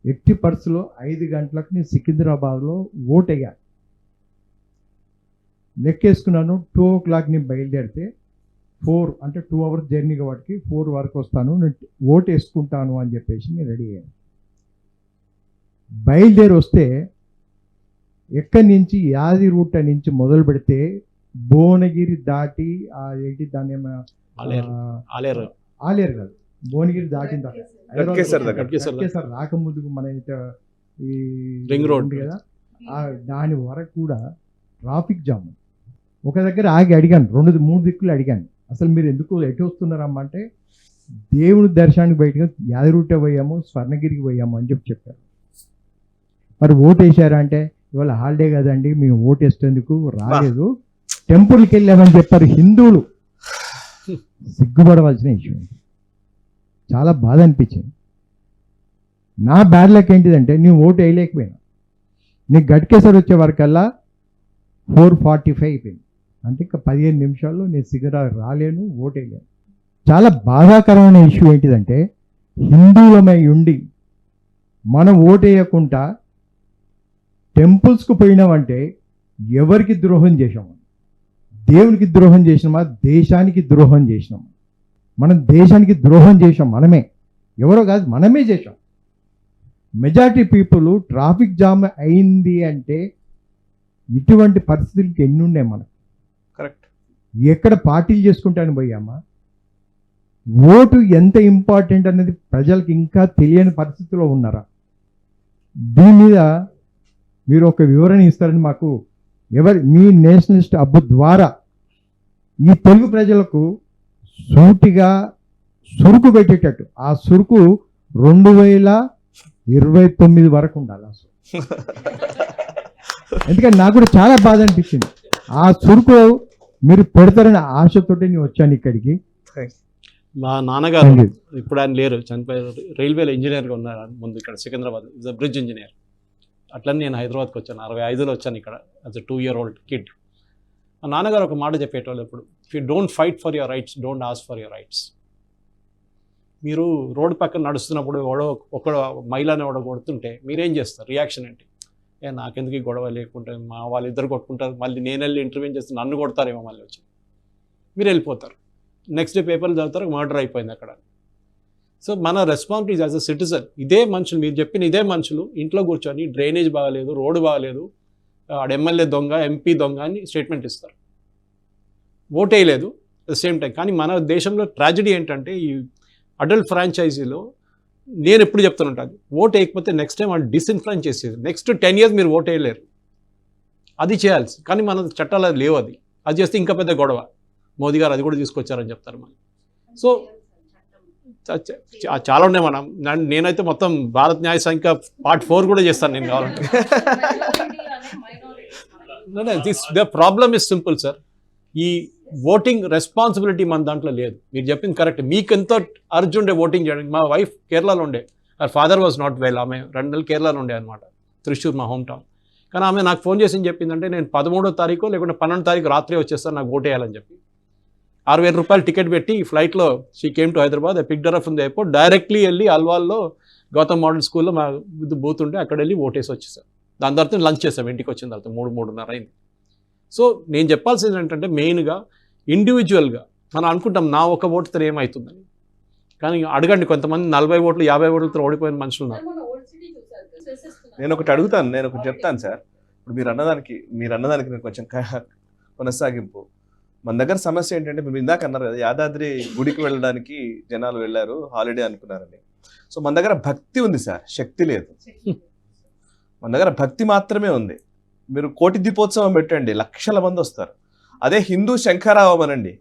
ఎట్టి పరిస్థితుల్లో 5 గంటలకు నేను సికింద్రాబాద్లో ఓట్ అయ్యాను. లెక్కేసుకున్నాను. 2 o'clock నేను బయలుదేరితే 4 అంటే 2 hours జర్నీ కాబట్టి 4 వరకు వస్తాను, నేను ఓటు వేసుకుంటాను అని చెప్పేసి నేను రెడీ అయ్యాను. బయలుదేరి వస్తే ఎక్కడి నుంచి యాదిగుట్ట నుంచి మొదలు పెడితే భువనగిరి దాటి ఏంటి దాన్ని ఆలేరు కాదు, భువనగిరి దాటిన గట్కేసర్ దగ్గర. గట్కేసర్ రాకముందుకు మన ఈ రింగ్ రోడ్ ఉంది కదా, దాని వరకు కూడా ట్రాఫిక్ జామ్. ఒక దగ్గర ఆగి అడిగాను, 2-3 దిక్కులు అడిగాను, అసలు మీరు ఎందుకు ఎటు వస్తున్నారమ్మా అంటే దేవుని దర్శనానికి బయటగా యాదగిరిగుట్ట పోయాము, స్వర్ణగిరికి పోయాము అని చెప్పారు. మరి ఓటు వేసారా అంటే ఇవాళ హాలిడే కదండి మేము ఓటు వేసేందుకు రాలేదు, టెంపుల్కి వెళ్ళామని చెప్పారు హిందువులు. సిగ్గుపడవలసిన విషయం, చాలా బాధ అనిపించింది. నా బ్యాడ్ లక్ ఏంటిదంటే నువ్వు ఓటు వేయలేకపోయినా, నీకు గట్కేసరి వచ్చే వరకల్లా 4:45 అయిపోయింది, అంటే ఇంకా 15 నిమిషాల్లో నేను సిగరా రాలేను, ఓటు వేయలేను. చాలా బాధాకరమైన ఇష్యూ ఏంటిదంటే హిందువులమై ఉండి మనం ఓటు వేయకుండా టెంపుల్స్కు పోయినామంటే ఎవరికి ద్రోహం చేసాము? దేవునికి ద్రోహం చేసినామా, దేశానికి ద్రోహం చేసినామా? మనం దేశానికి ద్రోహం చేసాం, మనమే, ఎవరో కాదు మనమే చేసాం. మెజారిటీ పీపుల్ ట్రాఫిక్ జామ్ అయింది అంటే ఇటువంటి పరిస్థితులకి ఎన్ని ఉన్నాయి మనకు? కరెక్ట్. ఎక్కడ పార్టీలు చేసుకుంటాను పోయామా? ఓటు ఎంత ఇంపార్టెంట్ అనేది ప్రజలకు ఇంకా తెలియని పరిస్థితిలో ఉన్నారా? దీని మీద మీరు ఒక వివరణ ఇస్తారని మాకు మీ నేషనలిస్ట్ హబ్ ద్వారా ఈ తెలుగు ప్రజలకు సూటిగా సురుకు పెట్టేటట్టు, ఆ సురుకు 2029 వరకు ఉండాలి అసలు. ఎందుకంటే నాకు కూడా చాలా బాధ అనిపించింది, ఆ సురుకు మీరు పెడతారని ఆశతోటి నేను వచ్చాను ఇక్కడికి. మా నాన్నగారు ఇప్పుడు ఆయన లేరు, చనిపోయారు, రైల్వేలో ఇంజనీర్గా ఉన్నారు ముందు ఇక్కడ Secunderabad, is a bridge engineer. అట్లనే నేను హైదరాబాద్కి వచ్చాను, 65లో వచ్చాను ఇక్కడ యాజ్ అ 2-year-old కిడ్. మా నాన్నగారు ఒక మాట చెప్పేటోళ్ళు ఎప్పుడు, if you don't fight for your rights don't ask for your rights. మీరు రోడ్డు పక్కన నడుస్తున్నప్పుడు ఒక మహిళని కొడుతుంటే మీరేం చేస్తారు? రియాక్షన్ ఏంటి? నాకెందుకు ఈ గొడవ లేకుంటే మా వాళ్ళిద్దరు కొట్టుకుంటారు, మళ్ళీ నేను వెళ్ళి ఇంటర్వ్యూ చేస్తే నన్ను కొడతారేమో మళ్ళీ వచ్చి, మీరు వెళ్ళిపోతారు. నెక్స్ట్ డే పేపర్లు చదువుతారు, మర్డర్ అయిపోయింది అక్కడ. సో మన రెస్పాన్సిబిలిటీ యాజ్ అ సిటిజన్, ఇదే మనుషులు మీరు చెప్పిన ఇదే మనుషులు ఇంట్లో కూర్చొని డ్రైనేజ్ బాగాలేదు, రోడ్డు బాగాలేదు, ఆడ ఎమ్మెల్యే దొంగ, ఎంపీ దొంగ అని స్టేట్మెంట్ ఇస్తారు, ఓట్ వేయలేదు అట్ ద సేమ్ టైం. కానీ మన దేశంలో ట్రాజడీ ఏంటంటే ఈ అడల్ట్ ఫ్రాంచైజీలో నేను ఎప్పుడు చెప్తుంటాను, ఓట్ వేయకపోతే నెక్స్ట్ టైం వాళ్ళు డిస్ఇన్ఫ్లుయెన్స్ చేసేది, నెక్స్ట్ 10 years మీరు ఓట్ వేయలేరు, అది చేయాల్సి. కానీ మన చట్టాలు అది లేవు, అది చేస్తే ఇంకా పెద్ద గొడవ. మోదీ గారు అది కూడా తీసుకొచ్చారని చెప్తారు మళ్ళీ. సో చాలా ఉన్నాయి. నేనైతే మొత్తం భారత్ న్యాయ సంఖ్య Part 4 కూడా చేస్తాను నేను కావాలంటే. The problem is simple sir, ఈ ఓటింగ్ రెస్పాన్సిబిలిటీ మన దాంట్లో లేదు. మీరు చెప్పింది కరెక్ట్, మీకు ఎంతో అర్జు ఉండే ఓటింగ్ చేయడానికి. మా వైఫ్ కేరళలో ఉండే, her father was not well, ఆమె 2 నెలలు కేరళలో ఉండే అనమాట, త్రిశూర్ మా హోమ్ టౌన్. కానీ ఆమె నాకు ఫోన్ చేసి చెప్పిందంటే నేను 13వ తారీఖు లేకుంటే 12వ తారీఖు రాత్రి వచ్చేస్తాను, నాకు ఓట్ వేయాలని చెప్పి 6,000 రూపాయలు టికెట్ పెట్టి ఫ్లైట్లో she came to Hyderabad. I picked her up from the airport, directly వెళ్ళి అల్వాల్లో గౌతమ్ మోడల్ స్కూల్లో మా బూత్ ఉంటే అక్కడ వెళ్ళి ఓటేసి వచ్చేసాం. దాని తర్వాత లంచ్ చేసాం, ఇంటికి వచ్చిన తర్వాత 3-3:30 అయింది. సో నేను చెప్పాల్సింది ఏంటంటే మెయిన్గా ఇండివిజువల్గా మనం అనుకుంటాం నా ఒక ఓటుతో ఏమవుతుందని, కానీ అడగండి కొంతమంది 40 ఓట్లు 50 ఓట్లతో ఓడిపోయిన మనుషులు ఉన్నారు. నేను ఒకటి అడుగుతాను, నేను ఒకటి చెప్తాను సార్. ఇప్పుడు మీరు అన్నదానికి నేను కొంచెం కొనసాగింపు. మన దగ్గర సమస్య ఏంటంటే మీరు ఇందాక అన్నారు కదా, యాదాద్రి గుడికి వెళ్ళడానికి జనాలు వెళ్ళారు, హాలిడే అనుకున్నారని. సో మన దగ్గర భక్తి ఉంది సార్, శక్తి లేదు. మన దగ్గర భక్తి మాత్రమే ఉంది. మీరు కోటి దీపోత్సవం పెట్టండి, లక్షల మంది వస్తారు. అదే హిందూ శంఖారావం అనండి,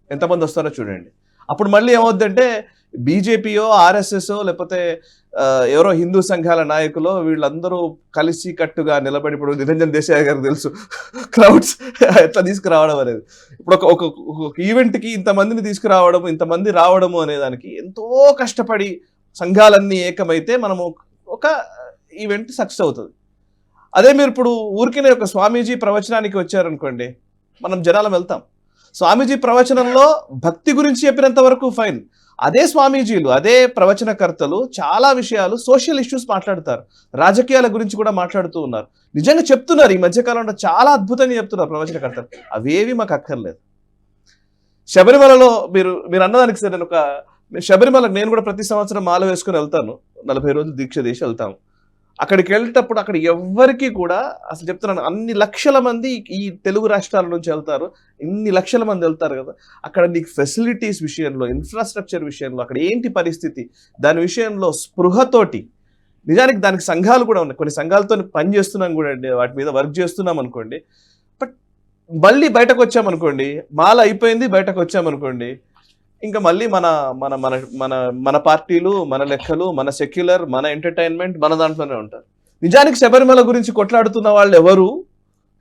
ఎంతమంది వస్తారో చూడండి. అప్పుడు మళ్ళీ ఏమవుద్దంటే బీజేపీయో ఆర్ఎస్ఎస్ఓ లేకపోతే ఎవరో హిందూ సంఘాల నాయకులు వీళ్ళందరూ కలిసి కట్టుగా నిలబడి, ఇప్పుడు నిరంజన్ దేశాయ్ గారికి తెలుసు క్రౌడ్స్ ఎట్లా తీసుకురావడం అనేది. ఇప్పుడు ఒక ఈవెంట్కి ఇంతమందిని తీసుకురావడం, ఇంతమంది రావడము అనే దానికి ఎంతో కష్టపడి సంఘాలన్నీ ఏకమైతే మనము ఒక ఈవెంట్ సక్సెస్ అవుతుంది. అదే మీరు ఇప్పుడు ఊరికినే ఒక స్వామీజీ ప్రవచనానికి వచ్చారనుకోండి, మనం జనాలం వెళ్తాం. స్వామీజీ ప్రవచనంలో భక్తి గురించి చెప్పినంత వరకు ఫైన్. అదే స్వామీజీలు, అదే ప్రవచనకర్తలు చాలా విషయాలు, సోషల్ ఇష్యూస్ మాట్లాడతారు, రాజకీయాల గురించి కూడా మాట్లాడుతూ ఉన్నారు. నిజంగా చెప్తున్నారు, ఈ మధ్యకాలంలో చాలా అద్భుతంగా చెప్తున్నారు ప్రవచనకర్తలు. అవేవి మాకు అక్కర్లేదు. శబరిమలలో మీరు అన్నదానికి సరే, శబరిమలకు నేను కూడా ప్రతి సంవత్సరం మాల వేసుకుని వెళ్తాను, 40 రోజులు దీక్ష చేసి వెళ్తాము. అక్కడికి వెళ్ళేటప్పుడు అక్కడ ఎవ్వరికి కూడా అసలు చెప్తున్నాను, అన్ని లక్షల మంది ఈ తెలుగు రాష్ట్రాల నుంచి వెళ్తారు, ఇన్ని లక్షల మంది వెళ్తారు కదా, అక్కడ నీకు ఫెసిలిటీస్ విషయంలో, ఇన్ఫ్రాస్ట్రక్చర్ విషయంలో అక్కడ ఏంటి పరిస్థితి, దాని విషయంలో స్పృహతోటి, నిజానికి దానికి సంఘాలు కూడా ఉన్నాయి, కొన్ని సంఘాలతో పని చేస్తున్నాం కూడా అండి, వాటి మీద వర్క్ చేస్తున్నాం అనుకోండి. బట్ మళ్ళీ బయటకు వచ్చామనుకోండి, మాల అయిపోయింది, బయటకు వచ్చామనుకోండి, ఇంకా మళ్ళీ మన మన మన మన మన పార్టీలు, మన లెక్కలు, మన సెక్యులర్, మన ఎంటర్టైన్మెంట్ మన దాంట్లోనే ఉంటారు. నిజానికి శబరిమల గురించి కొట్లాడుతున్న వాళ్ళు ఎవరు?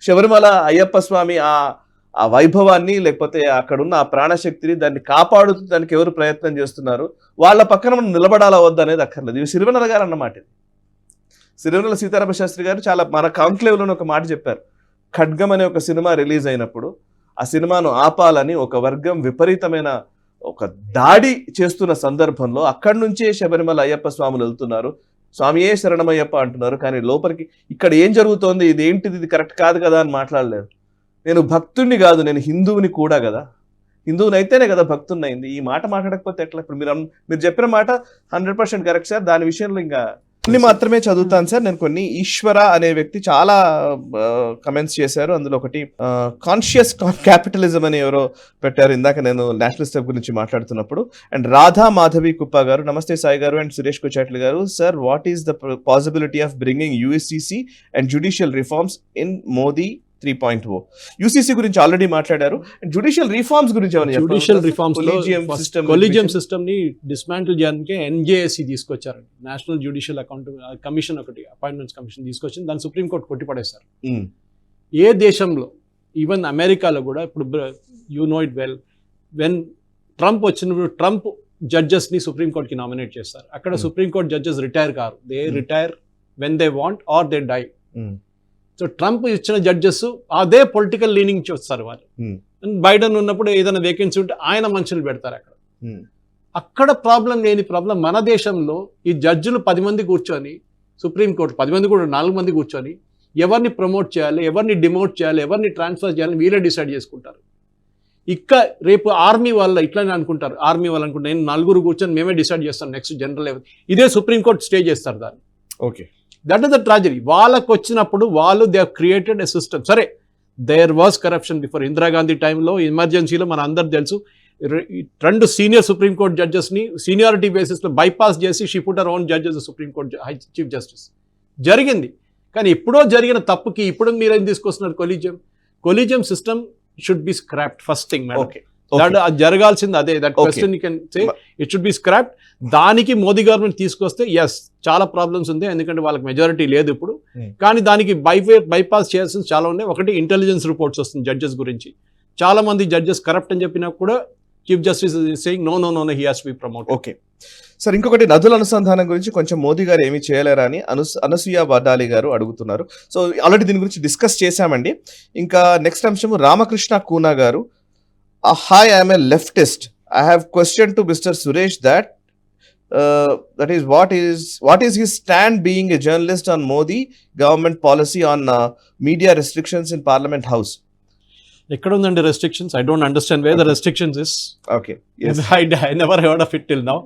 శబరిమల అయ్యప్ప స్వామి ఆ వైభవాన్ని, లేకపోతే అక్కడున్న ఆ ప్రాణశక్తిని, దాన్ని కాపాడుతానికి ఎవరు ప్రయత్నం చేస్తున్నారు? వాళ్ళ పక్కన మనం నిలబడాలా వద్ద అనేది అక్కర్లేదు. ఇవి సిరివెన్నెల గారు అన్నమాట. ఇది సిరివెన్నెల సీతారామ శాస్త్రి గారు చాలా మన కాంక్లేవ్లోనే ఒక మాట చెప్పారు. ఖడ్గం అనే ఒక సినిమా రిలీజ్ అయినప్పుడు ఆ సినిమాను ఆపాలని ఒక వర్గం విపరీతమైన ఒక దాడి చేస్తున్న సందర్భంలో అక్కడి నుంచే శబరిమల అయ్యప్ప స్వాములు వెళ్తున్నారు, స్వామియే శరణమయ్యప్ప అంటున్నారు. కానీ లోపలికి ఇక్కడ ఏం జరుగుతోంది, ఇది ఏంటిది, ఇది కరెక్ట్ కాదు కదా అని మాట్లాడలేదు. నేను భక్తుడిని కాదు, నేను హిందువుని కూడా కదా, హిందువుని అయితేనే కదా భక్తుడిని అయింది. ఈ మాట మాట్లాడకపోతే ఎట్లా? ఇప్పుడు మీరు చెప్పిన మాట 100% కరెక్ట్ సార్. దాని విషయంలో ఇంకా కొన్ని మాత్రమే చదువుతాను సార్. నేను కొన్ని ఈశ్వర అనే వ్యక్తి చాలా కమెంట్స్ చేశారు. అందులో ఒకటి కాన్షియస్ క్యాపిటలిజం అని ఎవరో పెట్టారు ఇందాక నేను నేషనల్ స్టెప్ గురించి మాట్లాడుతున్నప్పుడు. అండ్ రాధా మాధవి కుప్ప గారు, నమస్తే సాయి గారు అండ్ సురేష్ కుచాట్ల గారు, sir what is the possibility of bringing USCC and judicial reforms in Modi 3.0? UCC గురించి ఆల్రెడీ మాట్లాడారు. జ్యుడిషియల్ రిఫార్మ్స్ గురించి జ్యుడిషియల్ రిఫార్మ్స్ కొలీజియం సిస్టమ్ ని డిస్మాంటిల్ చేయడానికి ఎన్జేఎస్సి తీసుకొచ్చారు. నేషనల్ జ్యుడిషియల్ కమిషన్, ఒకటి అపాయింట్మెంట్స్ కమిషన్ తీసుకొచ్చి దాన్ని సుప్రీంకోర్టు కొట్టిపడేశారు. ఏ దేశంలో, ఈవెన్ అమెరికాలో కూడా, ఇప్పుడు you know it well, when Trump వచ్చినప్పుడు ట్రంప్ జడ్జెస్ ని సుప్రీంకోర్టుకి నామినేట్ చేస్తారు. అక్కడ సుప్రీంకోర్టు జడ్జెస్ రిటైర్ కారు, they retire when they want or they die. So Trump ఇచ్చిన జడ్జెస్ అదే పొలిటికల్ లీనింగ్ చూస్తారు వాళ్ళు. బైడెన్ ఉన్నప్పుడు ఏదైనా వేకెన్సీ ఉంటే ఆయన మనుషులు పెడతారు అక్కడ. అక్కడ ప్రాబ్లం లేని ప్రాబ్లం మన దేశంలో ఈ జడ్జిలు 10 మంది కూర్చొని, సుప్రీంకోర్టు 10 మంది కూడా 4 మంది కూర్చొని ఎవరిని ప్రమోట్ చేయాలి, ఎవరిని డిమోట్ చేయాలి, ఎవరిని ట్రాన్స్ఫర్ చేయాలని వీళ్ళే డిసైడ్ చేసుకుంటారు. రేపు ఆర్మీ వాళ్ళు ఇట్లానే అనుకుంటారు, ఆర్మీ వాళ్ళు అనుకుంటారు నేను 4 కూర్చొని మేమే డిసైడ్ చేస్తాం నెక్స్ట్ జనరల్ లెవెల్. ఇదే సుప్రీంకోర్టు స్టే చేస్తారు దాన్ని. Okay, that is the tragedy. వాళ్ళకు వచ్చినప్పుడు వాళ్ళు they have created a system. సరే, there was corruption before. Indira Gandhi టైంలో ఎమర్జెన్సీలో మన అందరు తెలుసు, 2 సీనియర్ సుప్రీంకోర్టు జడ్జెస్ని సీనియారిటీ బేసిస్లో బైపాస్ చేసి she put her own judges supreme court chief justice జరిగింది. కానీ ఎప్పుడో జరిగిన తప్పుకి ఇప్పుడు మీరేం తీసుకొస్తున్నారు? Collegium system should be scrapped first thing madam. అది జరగాల్సింది అదే. That question you can say it should be scrapped. దానికి మోదీ గవర్నమెంట్ తీసుకొస్తే ఎస్ చాలా ప్రాబ్లమ్స్ ఉంది, ఎందుకంటే వాళ్ళకి మెజారిటీ లేదు ఇప్పుడు. కానీ దానికి బైపాస్ చేయాల్సింది చాలా ఉన్నాయి. ఒకటి, ఇంటెలిజెన్స్ రిపోర్ట్స్ వస్తుంది జడ్జెస్ గురించి. చాలా మంది జడ్జెస్ కరప్ట్ అని చెప్పినా కూడా chief justice saying no no no he has to be promote. Okay sir, ఇంకొకటి నదుల అనుసంధానం గురించి కొంచెం మోదీ గారు ఏమీ చేయలేరా అని అనసూయ వడాలి గారు అడుగుతున్నారు. సో ఆల్రెడీ దీని గురించి డిస్కస్ చేశామండి. ఇంకా నెక్స్ట్ అంశము రామకృష్ణ కూనా గారు, hi, I am a leftist. I have question to Mr. Suresh that is what is his stand being a journalist on Modi government policy on media restrictions in Parliament House? ఎక్కడ ఉందండి restrictions? I don't understand where the restrictions is. Okay, I never heard of it till now.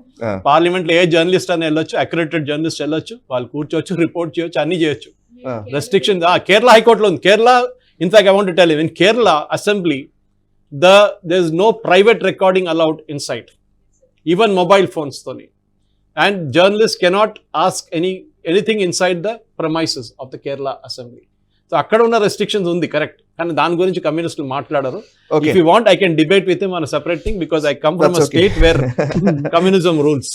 Parliament లో ఏ journalist అని వెళ్ళొచ్చు, accredited journalist వెళ్ళొచ్చు, వాళ్ళు కూర్చోవచ్చు, report చేయొచ్చు, అన్ని చేయొచ్చు. రెస్ట్రిక్షన్ కేరళ హైకోర్టులో ఉంది. Kerala, in fact I want to tell you, in Kerala assembly there is no private recording allowed inside, even mobile phones toni, and journalists cannot ask anything inside the premises of the Kerala assembly. So akkada unna restrictions undi, correct, కానీ దాని గురించి కమ్యూనిస్టులు మాట్లాడారు. If you want I can debate with him on a separate thing because I come from a state where communism rules.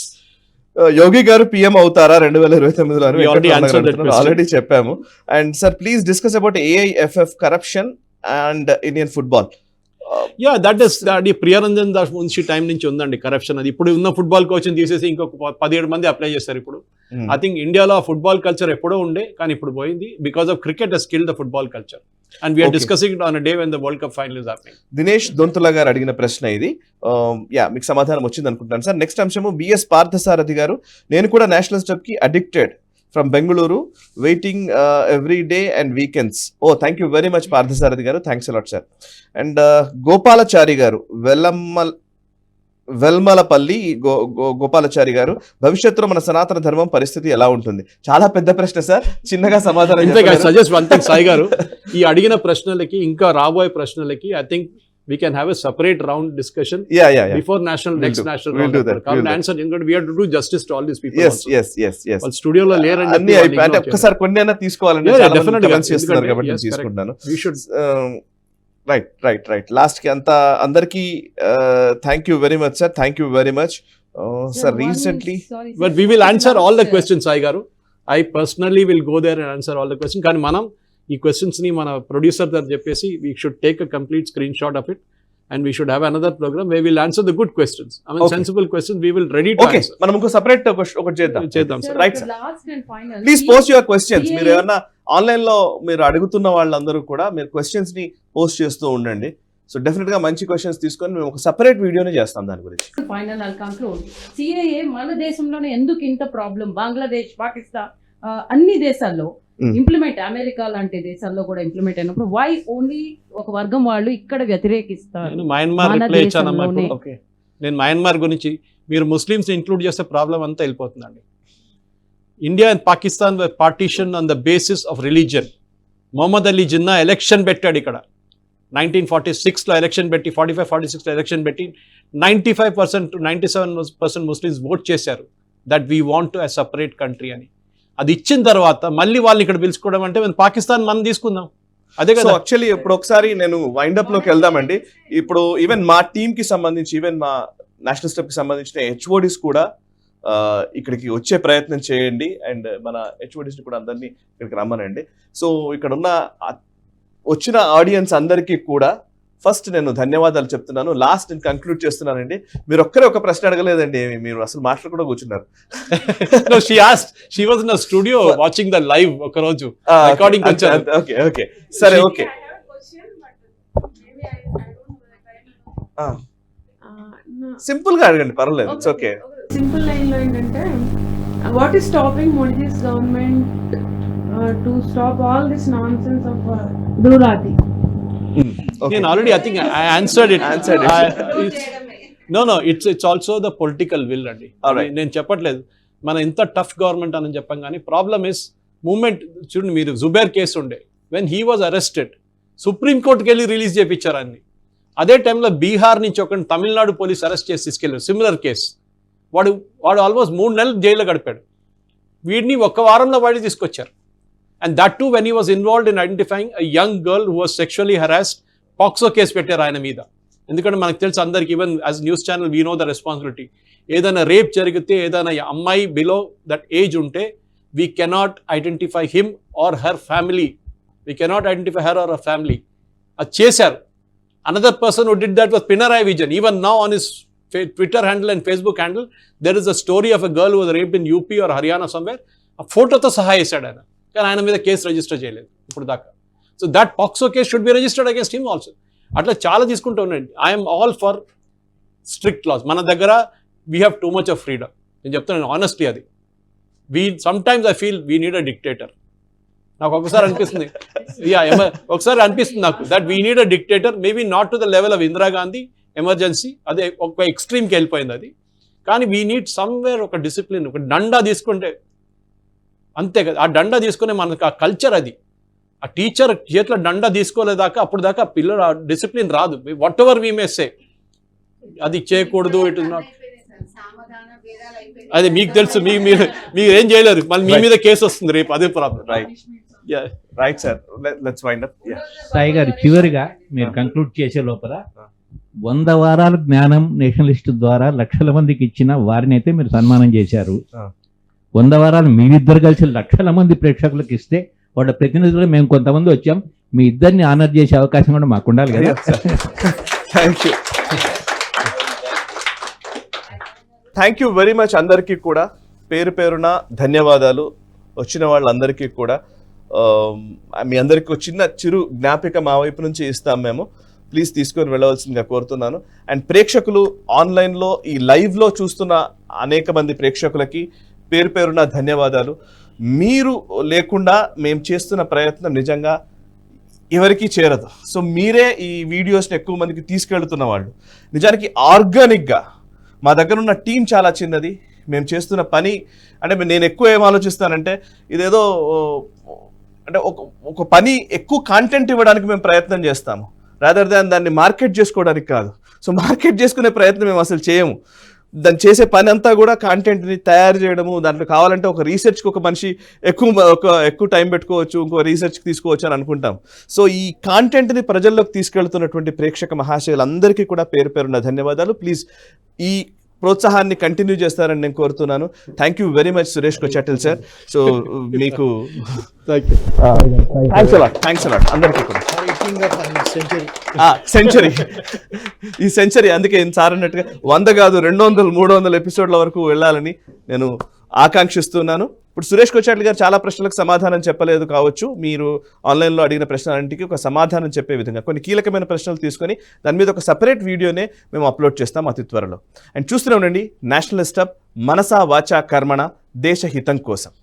యోగి గారు PM అవుతారా 2029లో? Already చెప్పాము. And sir please discuss about AIFF corruption and Indian football. That is అది Priyaranjan Das Munshi time నుంచి ఉందండి corruption. అది ఇప్పుడు ఉన్న football coach తీసేసి ఇంకొక 17 మంది అప్లై చేస్తారు ఇప్పుడు. ఐ థింక్ ఇండియాలో ఫుట్బాల్ కల్చర్ ఎప్పుడో ఉండే, కానీ ఇప్పుడు పోయింది because of cricket has killed the football culture and we're discussing on a day when the world cup final is happening. Dinesh Donthula garu అడిగిన ప్రశ్న ఇది. మీకు సమాధానం వచ్చింది అనుకుంటాను సార్. నెక్స్ట్ అంశము బిఎస్ పార్థసారథి గారు, నేను కూడా నేషనల్ స్టెప్ కి addicted from Bengaluru, waiting every day and weekends. Oh, thank you very much Parthasarathi garu, thanks a lot sir. And Gopalachari garu, Velmalapalli Gopalachari గారు, భవిష్యత్తులో మన సనాతన ధర్మం పరిస్థితి ఎలా ఉంటుంది? చాలా పెద్ద ప్రశ్న సార్, చిన్నగా సమాధానం సజెస్ట్ వన్ థింగ్ సాయి గారు, ఈ అడిగిన ప్రశ్నలకి ఇంకా రాబోయే ప్రశ్నలకి I think we can have a separate round discussion before next national round. We'll answer. We have to do justice to all these people. Yes. All studio lo లేరు అని అన్ని అంటే ఒక్కసారి కొన్ని అయినా తీసుకోవాలంటే చాలా మంది కమెంట్స్ చేస్తున్నారు కాబట్టి నేను తీసుకుంటాను. We should రైట్ లాస్ట్ కి అంతా అందరికి thank you very much sir, thank you very much sir. Recently but we will answer all the questions Sai గారు. I personally will go there and answer all the questions. కానీ మనం ఈ questions ని మన producer దగ్గర చెప్పేసి we should take a complete screen shot of it and we should have another program we will answer the good questions. I mean sensible questions we will ready to answer. మనం ఇంకో separate ఒకటి చేద్దాం sir. Right sir, please post your questions. మీరు ఏమన్నా online లో మీరు అడుగుతున్న వాళ్ళందరూ కూడా మీరు క్వశ్చన్స్ ని పోస్ట్ చేస్తూ ఉండండి. సో డెఫినెట్ గా మంచి క్వశ్చన్స్ తీసుకొని మేము ఒక సెపరేట్ వీడియోనే చేస్తాం దాని గురించి. Final I'll conclude. సిఏఏ మన దేశంలోనే ఎందుకు ఇంత ప్రాబ్లం, బంగ్లాదేశ్, పాకిస్తాన్ అన్ని దేశాల్లో ఇంప్లిమెంట్, అమెరికా లాంటి దేశాల్లో కూడా ఇంప్లిమెంట్ అయినప్పుడు వై ఓన్లీ ఒక వర్గం వాళ్ళు ఇక్కడ వ్యతిరేకిస్తారు? నేను మయన్మార్ గురించి మీరు ముస్లిమ్స్ ఇంక్లూడ్ చేస్తే ప్రాబ్లం అంతా వెళ్ళిపోతుందండి. India and Pakistan partition on the basis of religion. Mohammed Ali Jinnah election పెట్టాడు ఇక్కడ 1946లో ఎలక్షన్ పెట్టి 45-46లో ఎలక్షన్ పెట్టి 95% to 97% ముస్లిమ్స్ ఓట్ చేశారు that we want to a separate country అని. అది ఇచ్చిన తర్వాత మళ్ళీ వాళ్ళని ఇక్కడ పిలుచుకోవడం అంటే మేము పాకిస్తాన్ మనం తీసుకుందాం, అదే కదా. యాక్చువల్లీ ఇప్పుడు ఒకసారి నేను వైండప్ లోకి వెళ్దామండి. ఇప్పుడు ఈవెన్ మా టీమ్ కి సంబంధించి, ఈవెన్ మా నేషనల్ స్టెప్ కి సంబంధించిన హెచ్ఓడిస్ కూడా ఇక్కడికి వచ్చే ప్రయత్నం చేయండి అండ్ మన హెచ్ఓడిస్ ని కూడా అందరినీ ఇక్కడికి రమ్మనండి. సో ఇక్కడ ఉన్న వచ్చిన ఆడియన్స్ అందరికీ కూడా ఫస్ట్ నేను ధన్యవాదాలు చెప్తున్నాను. లాస్ట్ నేను కంక్లూడ్ చేస్తున్నానండి. మీరు ఒక్కరే ఒక ప్రశ్న అడగలేదండి, మీరు అసలు మాటలు కూడా కూర్చున్నారు. She was in a studio watching the live ఒక రోజు రికార్డింగ్ వచ్చారు. ఓకే సరే ఓకే. సింపుల్ గా అడగండి, పర్లేదు, ఇట్స్ ఓకే. సింపుల్ లైన్ లో ఏంటంటే what is stopping Modi's government to stop all this nonsense of బ్లూరాతి? నేను already I think I answered it. No, it's also the political will అండి. నేను చెప్పట్లేదు మన ఎంత టఫ్ గవర్నమెంట్ అని చెప్పాం, కానీ ప్రాబ్లమ్ ఇస్ మూమెంట్. చూడండి, మీరు జుబేర్ కేసు ఉండే, వెన్ హీ వాజ్ అరెస్టెడ్ సుప్రీంకోర్టుకి వెళ్ళి రిలీజ్ చేయించారు అన్ని. అదే టైంలో బీహార్ నుంచి ఒక తమిళనాడు పోలీస్ అరెస్ట్ చేసి తీసుకెళ్ళారు, సిమిలర్ కేసు. వాడు ఆల్మోస్ట్ 3 నెలలు జైల్లో గడిపాడు. వీడిని ఒక్క వారంలో వాడి తీసుకొచ్చారు. And that to when he was involved in identifying a young girl who was sexually harassed. POCSO case పెట్టారు ఆయన మీద. ఎందుకంటే మనకు తెలుసు అందరికి, even as news channel we know the responsibility. ఏదైనా రేప్ జరిగితే, ఏదైనా అమ్మాయి బిలో దట్ ఏజ్ ఉంటే we cannot identify him or her family. We cannot identify her or her family. అది చేశారు. Another person who did that was Pinarayi Vijayan. Even now on his Twitter handle and Facebook handle there is a story of a girl who was raped in UP or Haryana somewhere. ఆ ఫోటోతో సహా వేశాడు ఆయన, కానీ ఆయన మీద కేసు రిజిస్టర్ చేయలేదు ఇప్పుడు దాకా. So that POCSO case should be registered against him also. అట్లా చాలా తీసుకుంటూ ఉండండి. I'm all for strict laws. మన దగ్గర we have too much of freedom. నేను చెప్తాను ఆనెస్ట్లీ, అది sometimes I feel we need a dictator. నాకు ఒకసారి అనిపిస్తుంది, ఒకసారి అనిపిస్తుంది నాకు that we need a dictator. Maybe not to the level of Indira Gandhi emergency, అదే ఒక ఎక్స్ట్రీమ్కి వెళ్ళిపోయింది అది. కానీ వీ నీడ్ సమ్వేర్ ఒక డిసిప్లిన్, ఒక డండా తీసుకుంటే అంతే కదా. ఆ డండా తీసుకునే మనకు ఆ కల్చర్, అది ఆ టీచర్ చేతిలో డండా తీసుకోలేదాకా అప్పుడు దాకా పిల్లలు ఆ డిసిప్లిన్ రాదు. వాట్ ఎవర్ వీ మే సే, అది చేయకూడదు, ఇట్ ఇస్ నాట్. అది మీకు తెలుసు, మీరు ఏం చేయలేరు, మళ్ళీ మీ మీద కేసు వస్తుంది రేపు, అదే problem. Right sir, let's wind up. Sai గారు, చివరిగా మీరు కంక్లూడ్ చేసే లోపల 100 వారాల జ్ఞానం నేషనలిస్ట్ ద్వారా లక్షల మందికి ఇచ్చిన వారిని అయితే మీరు సన్మానం చేశారు. 100 వారాలు మీరిద్దరు కలిసి లక్షల మంది ప్రేక్షకులకు ఇస్తే వాళ్ళ ప్రతినిధులు మేము కొంతమంది వచ్చాం, మీ ఇద్దరిని ఆనర్ చేసే అవకాశం కూడా మాకు ఉండాలి కదా. Thank you very much. అందరికీ కూడా పేరు పేరున ధన్యవాదాలు. వచ్చిన వాళ్ళందరికీ కూడా మీ అందరికీ ఒక చిరు జ్ఞాపిక మా వైపు నుంచి ఇస్తాం మేము. ప్లీజ్ తీసుకొని వెళ్ళవలసిందిగా కోరుతున్నాను. అండ్ ప్రేక్షకులు ఆన్లైన్లో ఈ లైవ్లో చూస్తున్న అనేక మంది ప్రేక్షకులకి పేరు పేరున ధన్యవాదాలు. మీరు లేకుండా మేము చేస్తున్న ప్రయత్నం నిజంగా ఎవరికి చేరదు. సో మీరే ఈ వీడియోస్ని ఎక్కువ మందికి తీసుకెళ్తున్న వాళ్ళు. నిజానికి ఆర్గానిక్గా మా దగ్గర ఉన్న టీం చాలా చిన్నది, మేము చేస్తున్న పని అంటే నేను ఎక్కువ ఏం ఆలోచిస్తానంటే ఇదేదో అంటే ఒక పని ఎక్కువ కాంటెంట్ ఇవ్వడానికి మేము ప్రయత్నం చేస్తాము, రాదర్ దాన్ దాన్ని మార్కెట్ చేసుకోవడానికి కాదు. సో మార్కెట్ చేసుకునే ప్రయత్నం మేము అసలు చేయము. దాన్ని చేసే పని అంతా కూడా కాంటెంట్ని తయారు చేయడము, దాంట్లో కావాలంటే ఒక రీసెర్చ్కి ఒక మనిషి ఎక్కువ టైం పెట్టుకోవచ్చు, ఇంకో రీసెర్చ్కి తీసుకోవచ్చు అని అనుకుంటాం. సో ఈ కాంటెంట్ని ప్రజల్లోకి తీసుకెళ్తున్నటువంటి ప్రేక్షక మహాశయులందరికీ కూడా పేరు పేరున్న ధన్యవాదాలు. ప్లీజ్ ఈ ప్రోత్సాహాన్ని కంటిన్యూ చేస్తారని నేను కోరుతున్నాను. Thank you very much Suresh Kochattil sir. So మీకు థ్యాంక్స్ అలాట్ అందరికీ కూడా. సెంచరీ ఈ సెంచరీ అందుకే సార్ అన్నట్టుగా 100 కాదు 200 300 ఎపిసోడ్ల వరకు వెళ్ళాలని నేను ఆకాంక్షిస్తున్నాను. ఇప్పుడు సురేష్ కొచ్చాటిల్ గారు చాలా ప్రశ్నలకు సమాధానం చెప్పలేదు కావచ్చు, మీరు ఆన్లైన్లో అడిగిన ప్రశ్నలన్నింటికి ఒక సమాధానం చెప్పే విధంగా కొన్ని కీలకమైన ప్రశ్నలు తీసుకొని దాని మీద ఒక సపరేట్ వీడియోనే మేము అప్లోడ్ చేస్తాం అతి త్వరలో. అండ్ చూస్తూనే ఉండండి నేషనలిస్ట్ హబ్, మనసా వాచా కర్మణ, దేశ హితం కోసం.